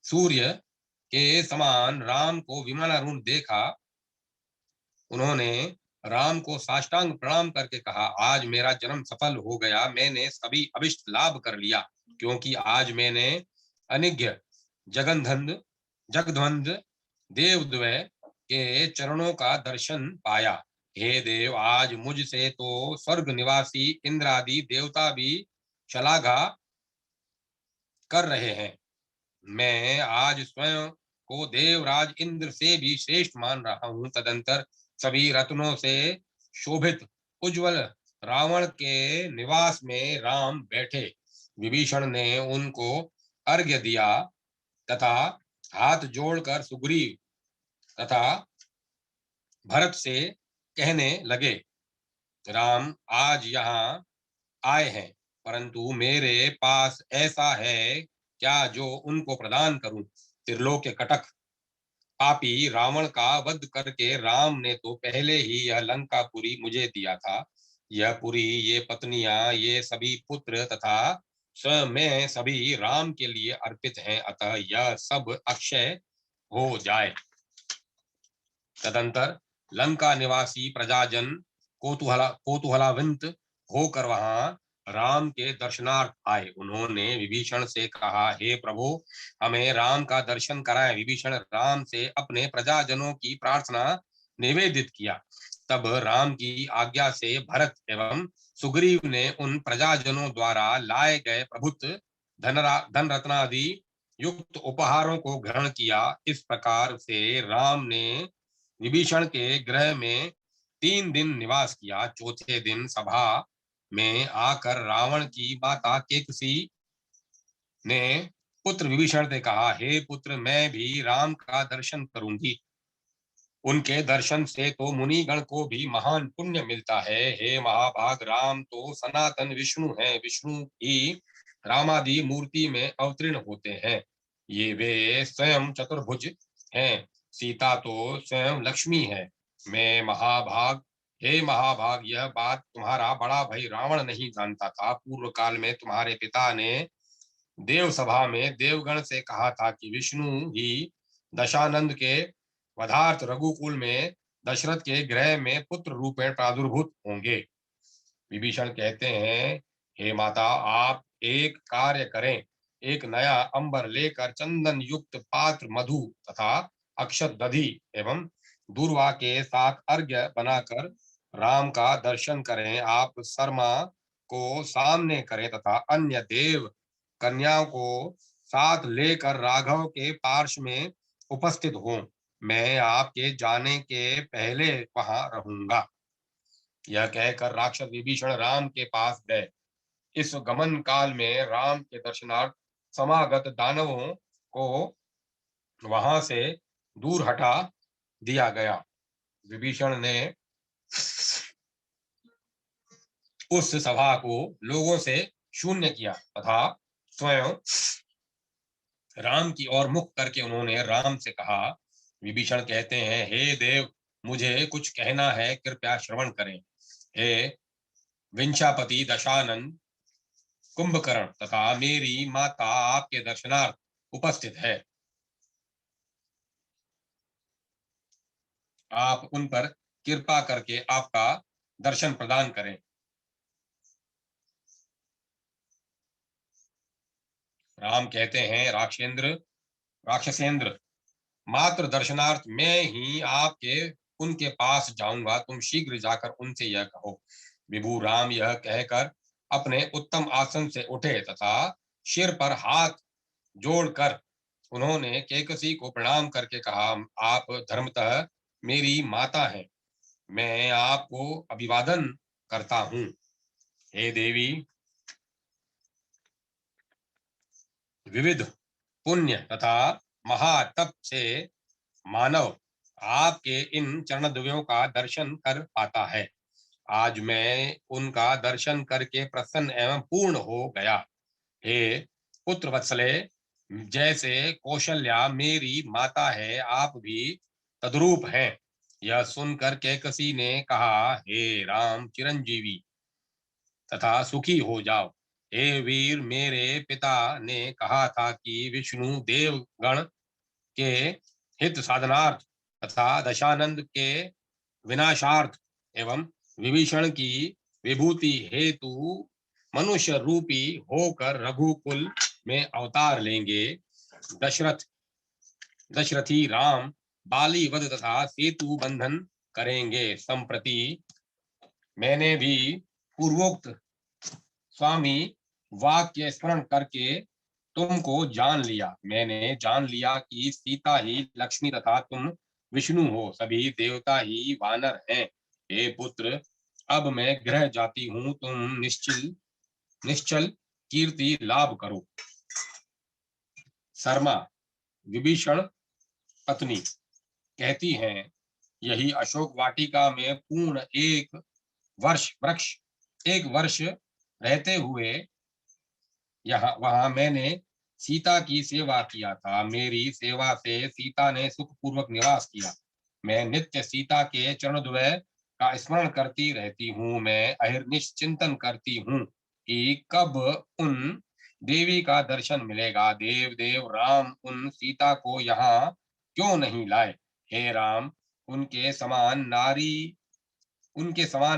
सूर्य के समान राम को विमानारूढ़ देखा, उन्होंने राम को साष्टांग प्रणाम करके कहा, आज मेरा जन्म सफल हो गया। मैंने सभी अभिष्ट लाभ कर लिया, क्योंकि आज मैंने अनिघ्य जगध्वंद देवद्वय के चरणों का दर्शन पाया। हे देव, आज मुझसे तो स्वर्ग निवासी इंद्रादि देवता भी शलाघा कर रहे हैं। मैं आज स्वयं को देवराज इंद्र से भी श्रेष्ठ मान रहा हूँ। तदंतर सभी रत्नों से शोभित उज्जवल रावण के निवास में राम बैठे। विभीषण ने उनको अर्घ्य दिया तथा हाथ जोड़कर सुग्रीव तथा भरत से कहने लगे, राम आज यहाँ आए हैं, परंतु मेरे पास ऐसा है क्या जो उनको प्रदान करूं। त्रिलोक्य कटक पापी रावण का वध करके राम ने तो पहले ही यह लंकापुरी मुझे दिया था। यह पुरी, ये पत्नियां, ये सभी पुत्र तथा स्वयं मैं सभी राम के लिए अर्पित हैं। अतः यह सब अक्षय हो जाए। तदंतर लंका निवासी प्रजाजन कौतूहलाविंत होकर वहां राम के दर्शनार्थ आए। उन्होंने विभीषण से कहा, हे प्रभु, हमें राम का दर्शन कराएं। विभीषण राम से अपने प्रजाजनों की प्रार्थना निवेदित किया। तब राम की आज्ञा से भरत एवं सुग्रीव ने उन प्रजाजनों द्वारा लाए गए प्रभुत्व धन रत्नादि युक्त उपहारों को ग्रहण किया। इस प्रकार से राम ने विभीषण के गृह में 3 दिन निवास किया। चौथे दिन सभा में आकर रावण की माता केकसी ने पुत्र विभीषण से कहा, हे पुत्र, मैं भी राम का दर्शन करूंगी। उनके दर्शन से तो मुनिगण को भी महान पुण्य मिलता है। हे महाभाग, राम तो सनातन विष्णु है। विष्णु ही रामादि मूर्ति में अवतीर्ण होते हैं। ये वे स्वयं चतुर्भुज हैं। सीता तो स्वयं लक्ष्मी है। मैं महाभाग हे महाभाग, यह बात तुम्हारा बड़ा भाई रावण नहीं जानता था। पूर्व काल में तुम्हारे पिता ने देव सभा में देवगण से कहा था कि विष्णु ही दशानंद के वधार्थ रघुकुल में दशरथ के गृह में पुत्र रूप में प्रादुर्भूत होंगे। विभीषण कहते हैं, हे माता, आप एक कार्य करें। एक नया अंबर लेकर चंदन युक्त पात्र मधु तथा अक्षत दधि एवं दूर्वा के साथ अर्घ्य बनाकर राम का दर्शन करें। आप शर्मा को सामने करें तथा अन्य देव कन्याओं को साथ लेकर राघव के पार्श्व में उपस्थित हों। मैं आपके जाने के पहले वहां रहूंगा। यह कहकर राक्षस विभीषण राम के पास गए। इस गमन काल में राम के दर्शनार्थ समागत दानवों को वहां से दूर हटा दिया गया। विभीषण ने उस सभा को लोगों से शून्य किया तथा स्वयं राम की ओर मुख करके उन्होंने राम से कहा। विभीषण कहते हैं, हे देव, मुझे कुछ कहना है, कृपया श्रवण करें। हे विंशापति दशानन कुंभकर्ण तथा मेरी माता आपके दर्शनार्थ उपस्थित है। आप उन पर कृपा करके आपका दर्शन प्रदान करें। राम कहते हैं, राक्षसेंद्र, मात्र दर्शनार्थ मैं ही आपके उनके पास जाऊंगा। तुम शीघ्र जाकर उनसे यह कहो। विभु राम यह कहकर अपने उत्तम आसन से उठे तथा सिर पर हाथ जोड़कर उन्होंने केकसी को प्रणाम करके कहा, आप धर्मतः मेरी माता हैं। मैं आपको अभिवादन करता हूँ। हे देवी, विविध पुण्य तथा महातप से मानव आपके इन चरणद्वयों का दर्शन कर पाता है। आज मैं उनका दर्शन करके प्रसन्न एवं पूर्ण हो गया। हे पुत्र वत्सले, जैसे कौशल्या मेरी माता है, आप भी तद्रूप हैं। यह सुनकर कैकसी ने कहा, हे राम चिरंजीवी तथा सुखी हो जाओ। हे वीर, मेरे पिता ने कहा था कि विष्णु देवगण के हित साधनार्थ तथा दशानंद के विनाशार्थ एवं विभीषण की विभूति हेतु मनुष्य रूपी होकर रघुकुल में अवतार लेंगे। दशरथ दशरथी राम बाली वध तथा सेतु बंधन करेंगे। संप्रति मैंने भी पूर्वोक्त स्वामी वाक्य स्मरण करके तुमको जान लिया। मैंने जान लिया कि सीता ही लक्ष्मी तथा तुम विष्णु हो, सभी देवता ही वानर हैं। हे पुत्र, अब मैं गृह जाती हूँ, तुम निश्चल कीर्ति लाभ करो। शर्मा विभीषण पत्नी कहती हैं, यही अशोक वाटिका में पूर्ण एक वर्ष रहते हुए यहाँ वहां मैंने सीता की सेवा किया था। मेरी सेवा से सीता ने सुखपूर्वक निवास किया। मैं नित्य सीता के चरणद्वय का स्मरण करती रहती हूँ। मैं अहिर्निश चिंतन करती हूँ कि कब उन देवी का दर्शन मिलेगा। देव देव राम उन सीता को यहाँ क्यों नहीं लाए। हे राम, उनके समान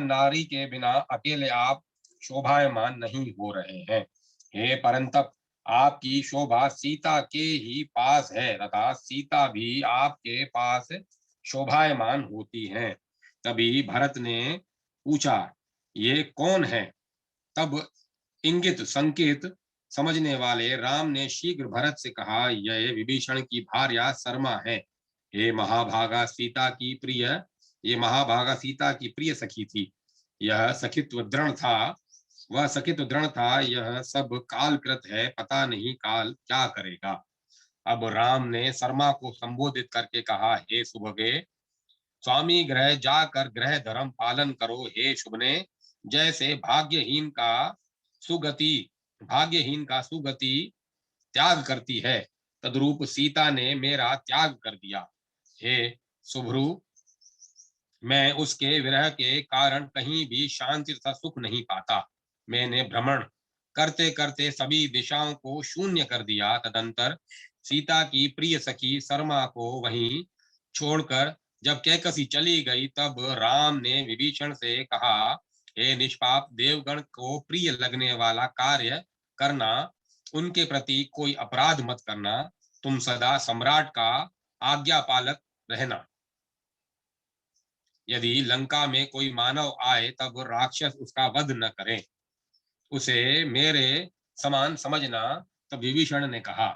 नारी के बिना अकेले आप शोभायमान नहीं हो रहे हैं। हे परंतप, आपकी शोभा सीता के ही पास है तथा सीता भी आपके पास शोभायमान होती है। तभी भरत ने पूछा, ये कौन है। तब इंगित संकेत समझने वाले राम ने शीघ्र भरत से कहा, यह विभीषण की भार्या शर्मा है। हे महाभागा सीता की प्रिय ये महाभागा सीता की प्रिय सखी थी। यह सखित्व दृढ़ था वह सखित्व दृढ़ था। यह सब कालकृत है, पता नहीं काल क्या करेगा। अब राम ने शर्मा को संबोधित करके कहा, हे सुभगे, स्वामी गृह जाकर गृह धर्म पालन करो। हे शुभने, जैसे भाग्यहीन का सुगति भाग्यहीन का सुगति त्याग करती है, तद्रूप सीता ने मेरा त्याग कर दिया। हे सुभ्रु, मैं उसके विरह के कारण कहीं भी शांति तथा सुख नहीं पाता। मैंने भ्रमण करते करते सभी दिशाओं को शून्य कर दिया। तदंतर सीता की प्रिय सखी शर्मा को वहीं छोड़कर जब कैकसी चली गई, तब राम ने विभीषण से कहा, हे निष्पाप, देवगण को प्रिय लगने वाला कार्य करना, उनके प्रति कोई अपराध मत करना। तुम सदा सम्राट का आज्ञा पालक रहना। यदि लंका में कोई मानव आए तब राक्षस उसका वध न करें, उसे मेरे समान समझना। तब विभीषण ने कहा,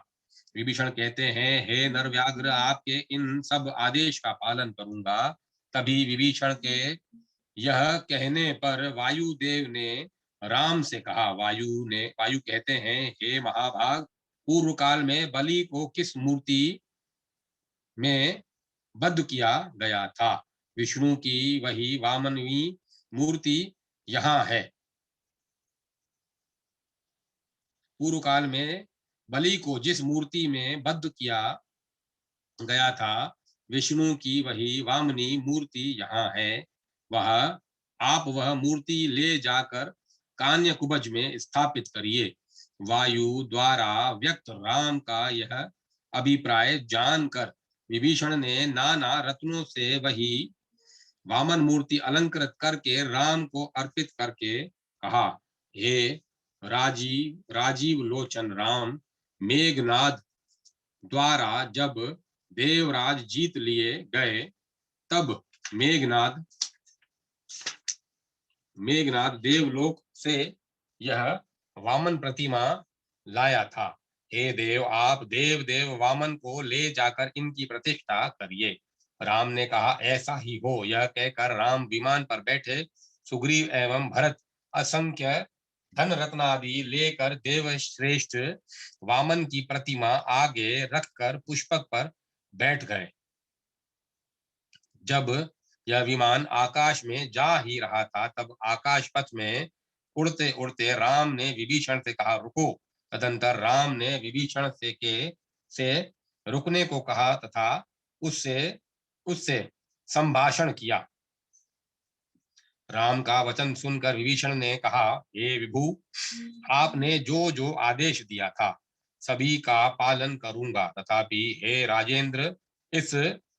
विभीषण कहते हैं, हे नरव्याघ्र, आपके इन सब आदेश का पालन करूंगा। तभी विभीषण के यह कहने पर वायुदेव ने राम से कहा, वायु कहते हैं, हे महाभाग, पूर्व काल में बलि को किस मूर्ति में बद्ध किया गया था? विष्णु की वही वामनवी मूर्ति यहाँ है। पूर्व काल में बलि को जिस मूर्ति में बद्ध किया गया था, विष्णु की वही वामनी मूर्ति यहाँ है। आप वह मूर्ति ले जाकर कान्य कुब्ज में स्थापित करिए। वायु द्वारा व्यक्त राम का यह अभिप्राय जानकर विभीषण ने नाना रत्नों से वही वामन मूर्ति अलंकृत करके राम को अर्पित करके कहा, हे राजीव लोचन राम, मेघनाद द्वारा जब देवराज जीत लिए गए, तब मेघनाद देवलोक से यह वामन प्रतिमा लाया था। हे देव, आप देव वामन को ले जाकर इनकी प्रतिष्ठा करिए। राम ने कहा, ऐसा ही हो। यह कहकर राम विमान पर बैठे सुग्रीव एवं भरत असंख्य धन रत्न आदि लेकर देवश्रेष्ठ वामन की प्रतिमा आगे रखकर पुष्पक पर बैठ गए। जब यह विमान आकाश में जा ही रहा था, तब आकाश पथ में उड़ते उड़ते राम ने विभीषण से कहा, रुको। तदंतर राम ने विभीषण से रुकने को कहा तथा उससे संभाषण किया। राम का वचन सुनकर विभीषण ने कहा, हे विभु, आपने जो जो आदेश दिया था सभी का पालन करूंगा। तथापि हे राजेंद्र, इस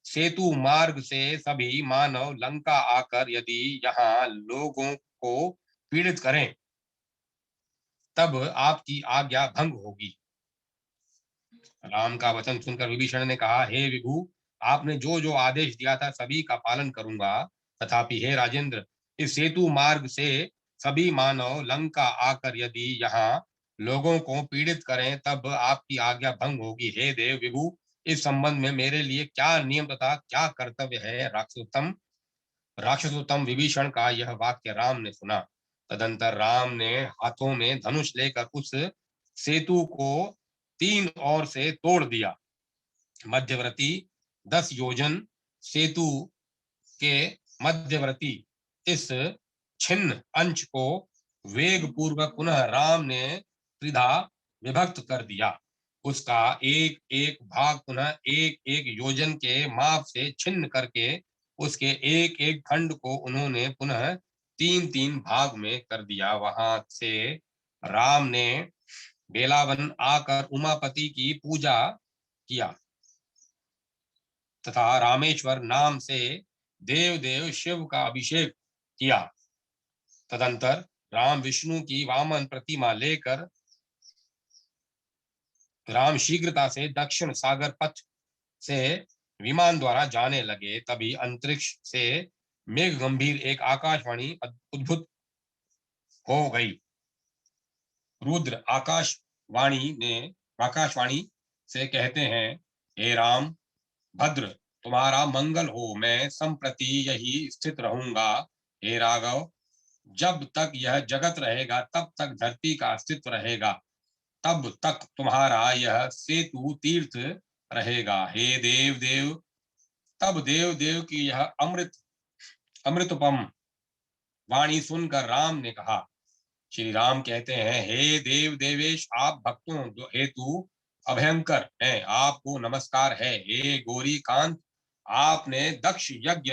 सेतु मार्ग से सभी मानव लंका आकर यदि यहाँ लोगों को पीड़ित करें, तब आपकी आज्ञा भंग होगी। राम का वचन सुनकर विभीषण ने कहा, हे विभु, आपने जो जो आदेश दिया था सभी का पालन करूंगा। तथापि हे राजेंद्र, इस सेतु मार्ग से सभी मानव लंका आकर यदि यहाँ लोगों को पीड़ित करें, तब आपकी आज्ञा भंग होगी। हे देव विभु, इस संबंध में मेरे लिए क्या नियम तथा क्या कर्तव्य है? राक्षसोत्तम विभीषण का यह वाक्य राम ने सुना। तदंतर राम ने हाथों में धनुष लेकर उस सेतु को 3 ओर से तोड़ दिया। मध्यवर्ती 10 योजन सेतु के मध्यवर्ती इस छिन्न अंश को वेग पूर्वक पुनः राम ने त्रिधा विभक्त कर दिया। उसका एक एक भाग पुनः एक एक योजन के माप से छिन्न करके उसके एक एक खंड को उन्होंने पुनः 3-3 भाग में कर दिया। वहां से राम ने बेलावन आकर उमापति की पूजा किया तथा रामेश्वर नाम से देव शिव का अभिषेक किया। तदंतर राम विष्णु की वामन प्रतिमा लेकर राम शीघ्रता से दक्षिण सागर पथ से विमान द्वारा जाने लगे। तभी अंतरिक्ष से मेघ गंभीर एक आकाशवाणी उद्भुत हो गई। रुद्र आकाशवाणी से कहते हैं, हे राम भद्र, तुम्हारा मंगल हो। मैं संप्रति यही स्थित रहूंगा। हे राघव, जब तक यह जगत रहेगा तब तक धरती का अस्तित्व रहेगा, तब तक तुम्हारा यह सेतु तीर्थ रहेगा। हे देव, तब देव की यह अमृतोपम वाणी सुनकर राम ने कहा, श्री राम कहते हैं, हे देव देवेश, आप भक्तों हेतु अभयंकर हैं, आपको नमस्कार है। हे गौरी कांत, आपने दक्ष यज्ञ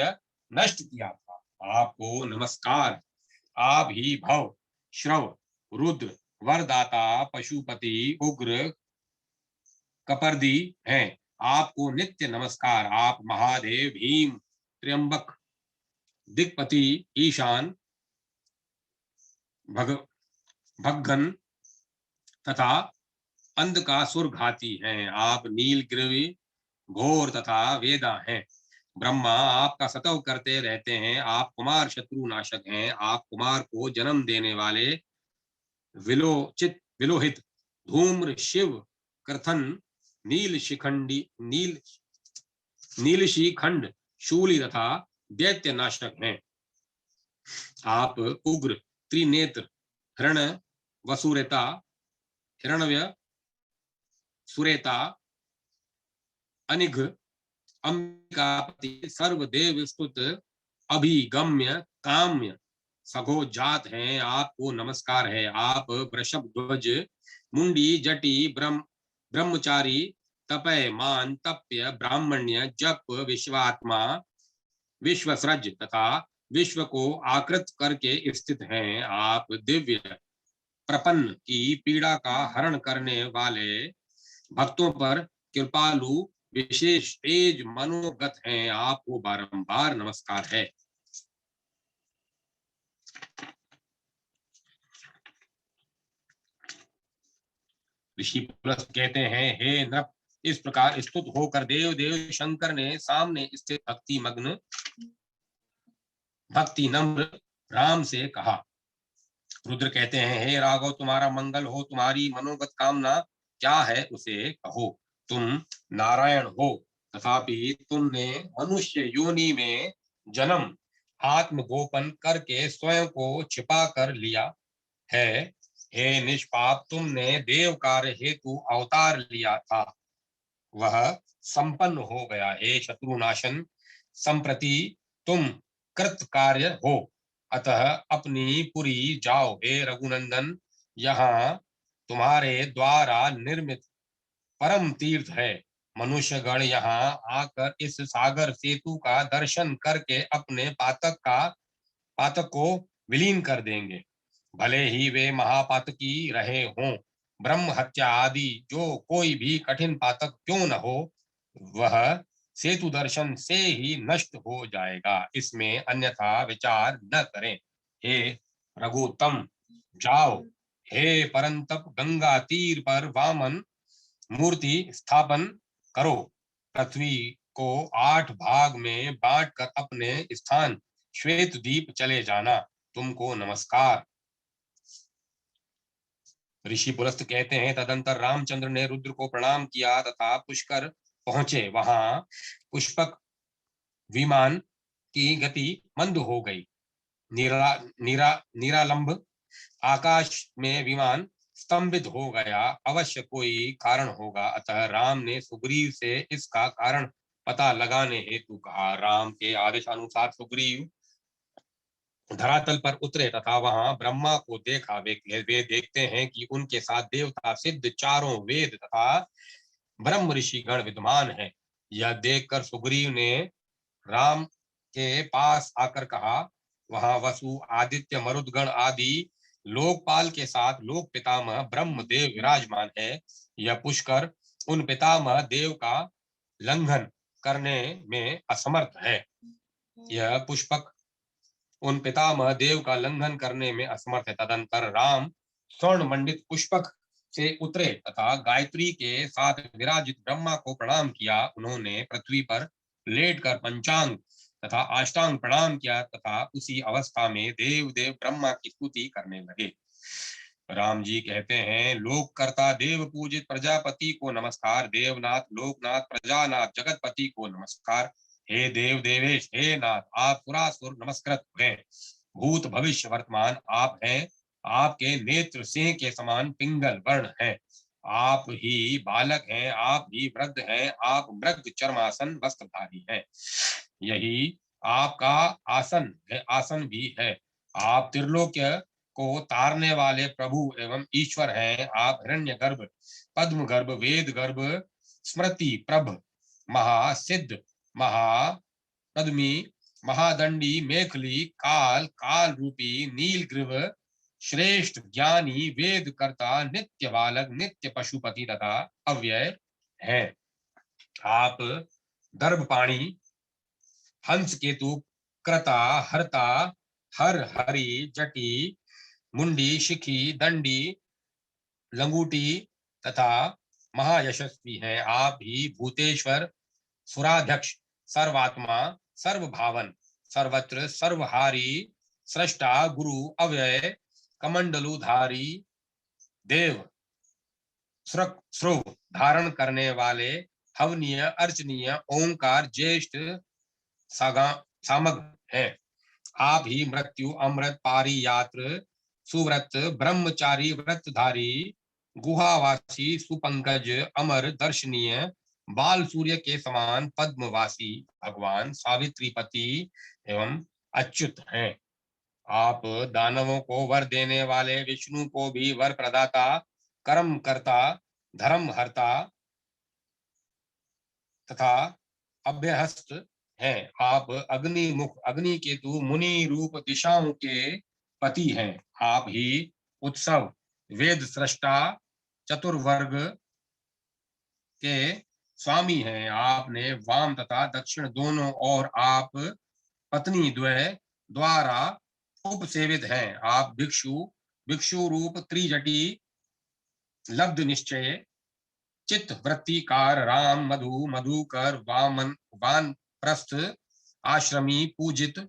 नष्ट किया था, आपको नमस्कार। आप ही भव, श्रव, रुद्र, वरदाता, पशुपति, उग्र, कपर्दी हैं, आपको नित्य नमस्कार। आप महादेव, भीम, त्र्यंबक, दिक्पति, ईशान, भग भगन तथा अंधकासुर घाती हैं। आप नीलगिरि, घोर तथा वेदा हैं। ब्रह्मा आपका सतव करते रहते हैं। आप कुमार शत्रु नाशक हैं। आप कुमार को जन्म देने वाले विलोचित विलोहित, धूम्र, शिव, कृथन, नील शिखंडी, नीलशिखंड, शूली तथा दैत्य नाशक हैं। आप उग्र, त्रिनेत्र, हरण वसुरेता, हिरण्य सुरेता, अनिघ, अंबिकापति, सर्वदेव स्तुत, अभिगम्य, काम्य, सघो जात हैं। आपको नमस्कार है। आप वृषभ ध्वज, मुंडी, जटी, ब्रह्मचारी, तपय, मान, तप्य, ब्राह्मण्य, जप, विश्वात्मा, विश्वसृज तथा विश्व को आकृत करके स्थित हैं। आप दिव्य, प्रपन्न की पीड़ा का हरण करने वाले, भक्तों पर कृपालु, विशेष तेज मनोगत हैं। आपको बारंबार नमस्कार है। ऋषि पुलस्त कहते हैं, हे नृप, इस प्रकार स्तुत होकर देव देव शंकर ने सामने स्थित भक्ति नम्र राम से कहा। रुद्र कहते हैं, हे राघव, तुम्हारा मंगल हो, तुम्हारी मनोगत कामना क्या है उसे कहो। तुम नारायण हो, तथापि तुमने मनुष्य योनि में जन्म आत्मगोपन करके स्वयं को छिपा कर लिया है। हे निष्पाप, तुमने देव कार्य हेतु अवतार लिया था, वह संपन्न हो गया। हे शत्रुनाशन, संप्रति तुम कृत कार्य हो, अतः अपनी पुरी जाओ। हे रघुनंदन, यहाँ तुम्हारे द्वारा निर्मित परम तीर्थ है। मनुष्य गण यहाँ आकर इस सागर सेतु का दर्शन करके अपने पातक को विलीन कर देंगे, भले ही वे महापातकी रहे हों। ब्रह्म हत्या आदि जो कोई भी कठिन पातक क्यों न हो, वह सेतु दर्शन से ही नष्ट हो जाएगा, इसमें अन्यथा विचार न करें। हे रघुत्तम, जाओ। हे परंतप, गंगा तीर पर वामन मूर्ति स्थापन करो। पृथ्वी को 8 भाग में बांटकर अपने स्थान श्वेत द्वीप चले जाना। तुमको नमस्कार। ऋषि पुलस्त कहते हैं, तदंतर रामचंद्र ने रुद्र को प्रणाम किया तथा पुष्कर पहुंचे। वहां पुष्पक विमान की गति मंद हो गई। निरालंब आकाश में विमान स्तंभित हो गया। अवश्य कोई कारण होगा, अतः राम ने सुग्रीव से इसका कारण पता लगाने हेतु कहा। राम के आदेशानुसार सुग्रीव धरातल पर उतरे तथा वहां ब्रह्मा को देखा। वे देखते हैं कि उनके साथ देवता, सिद्ध, चारों वेद तथा ब्रह्म ऋषि गण विद्यमान है। यह देखकर सुग्रीव ने राम के पास आकर कहा, वहां वसु, आदित्य, मरुदगण आदि लोकपाल के साथ लोक पितामह ब्रह्म देव विराजमान है। यह पुष्कर उन पितामह देव का लंघन करने में असमर्थ है। यह पुष्पक उन पितामह देव का लंघन करने में असमर्थ है। तदंतर राम स्वर्ण मंडित पुष्पक से उतरे तथा गायत्री के साथ विराजित ब्रह्मा को प्रणाम किया। उन्होंने पृथ्वी पर लेटकर पंचांग तथा अष्टांग प्रणाम किया तथा उसी अवस्था में देव देव ब्रह्मा की स्तुति करने लगे। राम जी कहते हैं, लोक कर्ता, देव पूजित प्रजापति को नमस्कार। देवनाथ, लोकनाथ, प्रजानाथ, जगतपति को नमस्कार। हे देव देवेश, हे नाथ, आप सुरासुर नमस्कृत हैं। भूत भविष्य वर्तमान आप हैं। आपके नेत्र सिंह के समान पिंगल वर्ण हैं। आप ही बालक हैं, आप ही वृद्ध हैं, आप मृग चर्मासन वस्त्रधारी हैं। यही आपका आसन है, आसन भी है। आप त्रिलोक्य को तारने वाले प्रभु एवं ईश्वर हैं। आप हिरण्य गर्भ, पद्म गर्भ, वेद गर्भ, स्मृति प्रभ, महासिद्ध, महापद्मी, महादंडी, मेखली, काल, काल रूपी, नीलग्रीव, श्रेष्ठ ज्ञानी, वेद कर्ता, नित्य बालक, नित्य पशुपति तथा अव्यय हैं। आप दर्भपाणी, हंस केतु, क्रता, हरता, हर, हरि, जटी, मुंडी, शिखी, दंडी, लंगूटी तथा महायशस्वी हैं। आप ही भूतेश्वर, सुराध्यक्ष, सर्वात्मा, सर्वभावन, सर्वत्र सर्वहारी, सृष्टा, गुरु, अव्यय, कमंडलुधारी, देव, श्रो धारण करने वाले, हवनीय, अर्चनीय, ओंकार, ज्येष्ठ, सामग है। आप ही मृत्यु, अमृत, पारी, यात्र, सुव्रत, ब्रह्मचारी, व्रतधारी, गुहावासी, सुपंकज, अमर, दर्शनीय, बाल सूर्य के समान, पद्मवासी भगवान सावित्रीपति एवं अच्युत हैं। आप दानवों को वर देने वाले, विष्णु को भी वर प्रदाता, कर्म करता, धर्म हरता तथा अभ्यहस्त हैं। आप अग्निमुख, अग्नि केतु, मुनि रूप, दिशाओं के पति हैं। आप ही उत्सव, वेद सृष्टा, चतुर्वर्ग के स्वामी हैं। आपने वाम तथा दक्षिण दोनों और आप पत्नी द्वय द्वारा उपसेवित हैं। आप भिक्षु, भिक्षु रूप, त्रिजटी, लब्ध निश्चय, चित्त वृत्तिकार, राम, मधु, मधुकर, वामन, वान प्रस्थ, आश्रमी, पूजित।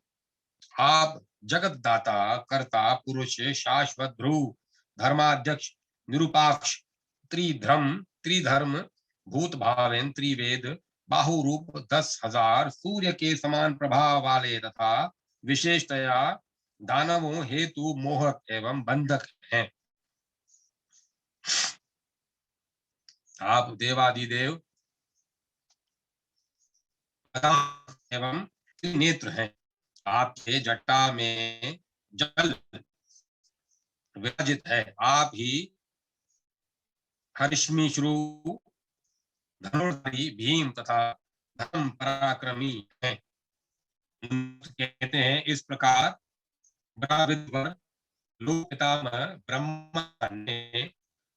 आप जगत दाता, कर्ता, पुरुष, शाश्वत, ध्रुव, धर्माध्यक्ष, निरूपाक्ष, त्रिधर्म, भूत भावेन, त्रिवेद, बाहुरूप, 10,000, सूर्य के समान प्रभाव वाले तथा विशेषतया दानवों हेतु मोहक एवं बंधक हैं। आप देवादिदेव एवं नेत्र हैं। आपके जटा में जल विराजित है। आप ही हरिश्मीश्रु, धनुर्धारी, भीम तथा धर्म पराक्रमी हैं। कहते हैं इस प्रकार लोक पितामह ब्रह्मा ने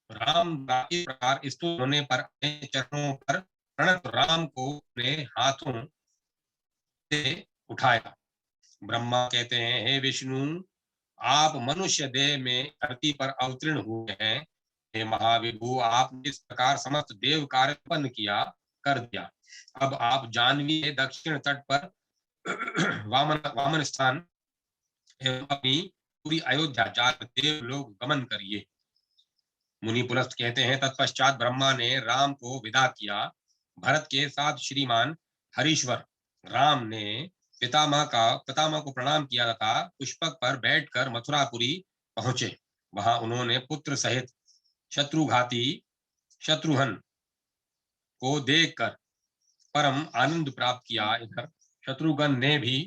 राम का इस प्रकार स्तुत होने पर अपने चरणों पर प्रणत राम को अपने हाथों से उठाया। ब्रह्मा कहते हैं, हे विष्णु, आप मनुष्य देह में धरती पर अवतीर्ण हुए हैं। हे महाविभु, आपने इस प्रकार समस्त देव कार्य उत्पन्न किया कर दिया। अब आप जानवी के दक्षिण तट पर वामन स्थान एवं अपनी पूरी अयोध्या जाकर देव लोग गमन करिए। मुनि पुलस्त कहते हैं, तत्पश्चात ब्रह्मा ने राम को विदा किया। भरत के साथ श्रीमान हरीश्वर राम ने पितामह को प्रणाम किया तथा पुष्पक पर बैठकर मथुरापुरी पहुंचे। वहां उन्होंने पुत्र सहित शत्रुघाती शत्रुघ्न को देखकर परम आनंद प्राप्त किया। इधर शत्रुघ्न ने भी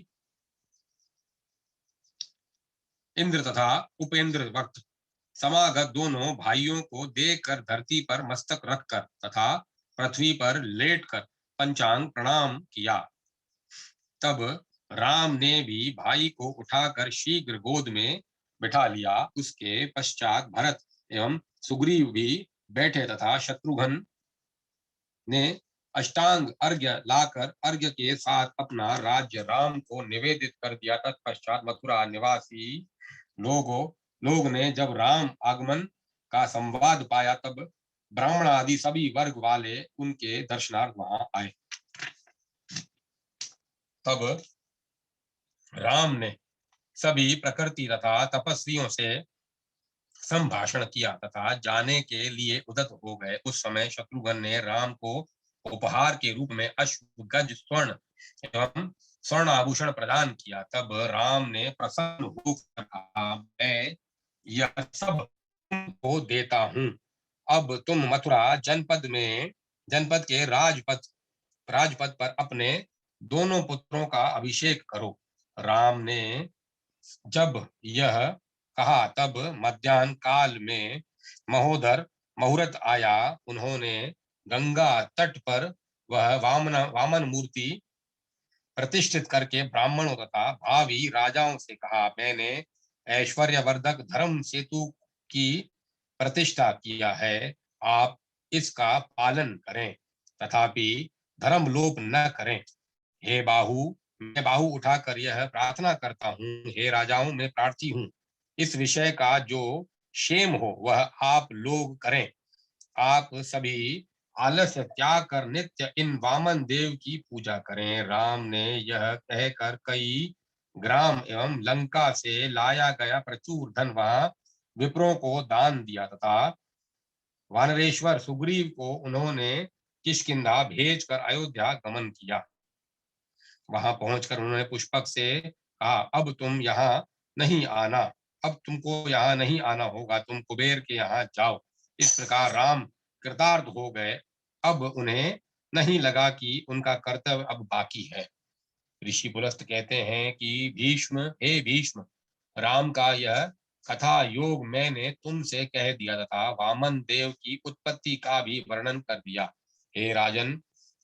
इंद्र तथा उपेंद्र वक्त समागत दोनों भाइयों को देखकर धरती पर मस्तक रखकर तथा पृथ्वी पर लेटकर पंचांग प्रणाम किया। तब राम ने भी भाई को उठाकर शीघ्र गोद में बिठा लिया। उसके पश्चात भरत एवं सुग्रीव भी बैठे तथा शत्रुघ्न ने अष्टांग अर्घ्य लाकर अर्घ्य के साथ अपना राज्य राम को निवेदित कर दिया। तत्पश्चात मथुरा निवासी लोग ने जब राम आगमन का संवाद पाया, तब ब्राह्मण आदि सभी वर्ग वाले उनके दर्शनार्थ वहां आए। तब राम ने सभी प्रकृति तथा तपस्वियों से संभाषण किया तथा जाने के लिए उदत हो गए। उस समय शत्रुघ्न ने राम को उपहार के रूप में अश्व, गज, स्वर्ण एवं स्वर्ण आभूषण प्रदान किया। तब राम ने प्रसन्न होकर कहा, मैं यह सब तुमको देता हूं। अब तुम मथुरा जनपद के राजपद पर अपने दोनों पुत्रों का अभिषेक करो। राम ने जब यह कहा। तब मध्याह्न काल में महोदर मुहूर्त आया। उन्होंने गंगा तट पर वह वामन मूर्ति प्रतिष्ठित करके ब्राह्मणों तथा भावी राजाओं से कहा, मैंने ऐश्वर्यवर्धक धर्म सेतु की प्रतिष्ठा किया है, आप इसका पालन करें, तथापि धर्म लोप न करें। हे बाहु, मैं बाहु उठाकर यह प्रार्थना करता हूँ, हे राजाओं, मैं प्रार्थी हूँ, इस विषय का जो क्षेम हो वह आप लोग करें। आप सभी आलस्य त्याग कर नित्य इन वामन देव की पूजा करें। राम ने यह कहकर कई ग्राम एवं लंका से लाया गया प्रचुर धन वहां विप्रों को दान दिया तथा वानरेश्वर सुग्रीव को उन्होंने किष्किंधा भेजकर अयोध्या गमन किया। वहां पहुंचकर उन्होंने पुष्पक से कहा, अब तुम यहाँ नहीं आना, अब तुमको यहाँ नहीं आना होगा, तुम कुबेर के यहाँ जाओ। इस प्रकार राम कृतार्थ हो गए। अब उन्हें नहीं लगा कि उनका कर्तव्य अब बाकी है। ऋषि पुलस्त कहते हैं कि भीष्म, हे भीष्म, राम का यह कथा योग मैंने तुमसे कह दिया तथा वामन देव की उत्पत्ति का भी वर्णन कर दिया। हे राजन,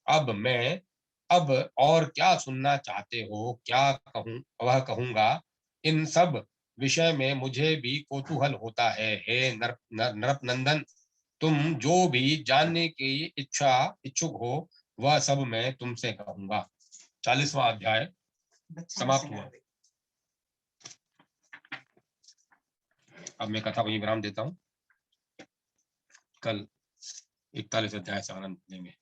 अब और क्या सुनना चाहते हो, क्या कहूं वह कहूंगा। इन सब विषय में मुझे भी कौतूहल होता है। हे नरपनंदन, तुम जो भी जानने की इच्छुक हो वह सब मैं तुमसे कहूंगा। 40वां अध्याय समाप्त हुआ। अब मैं कथा को विराम देता हूँ। कल 41 अध्याय से आनंद लेंगे।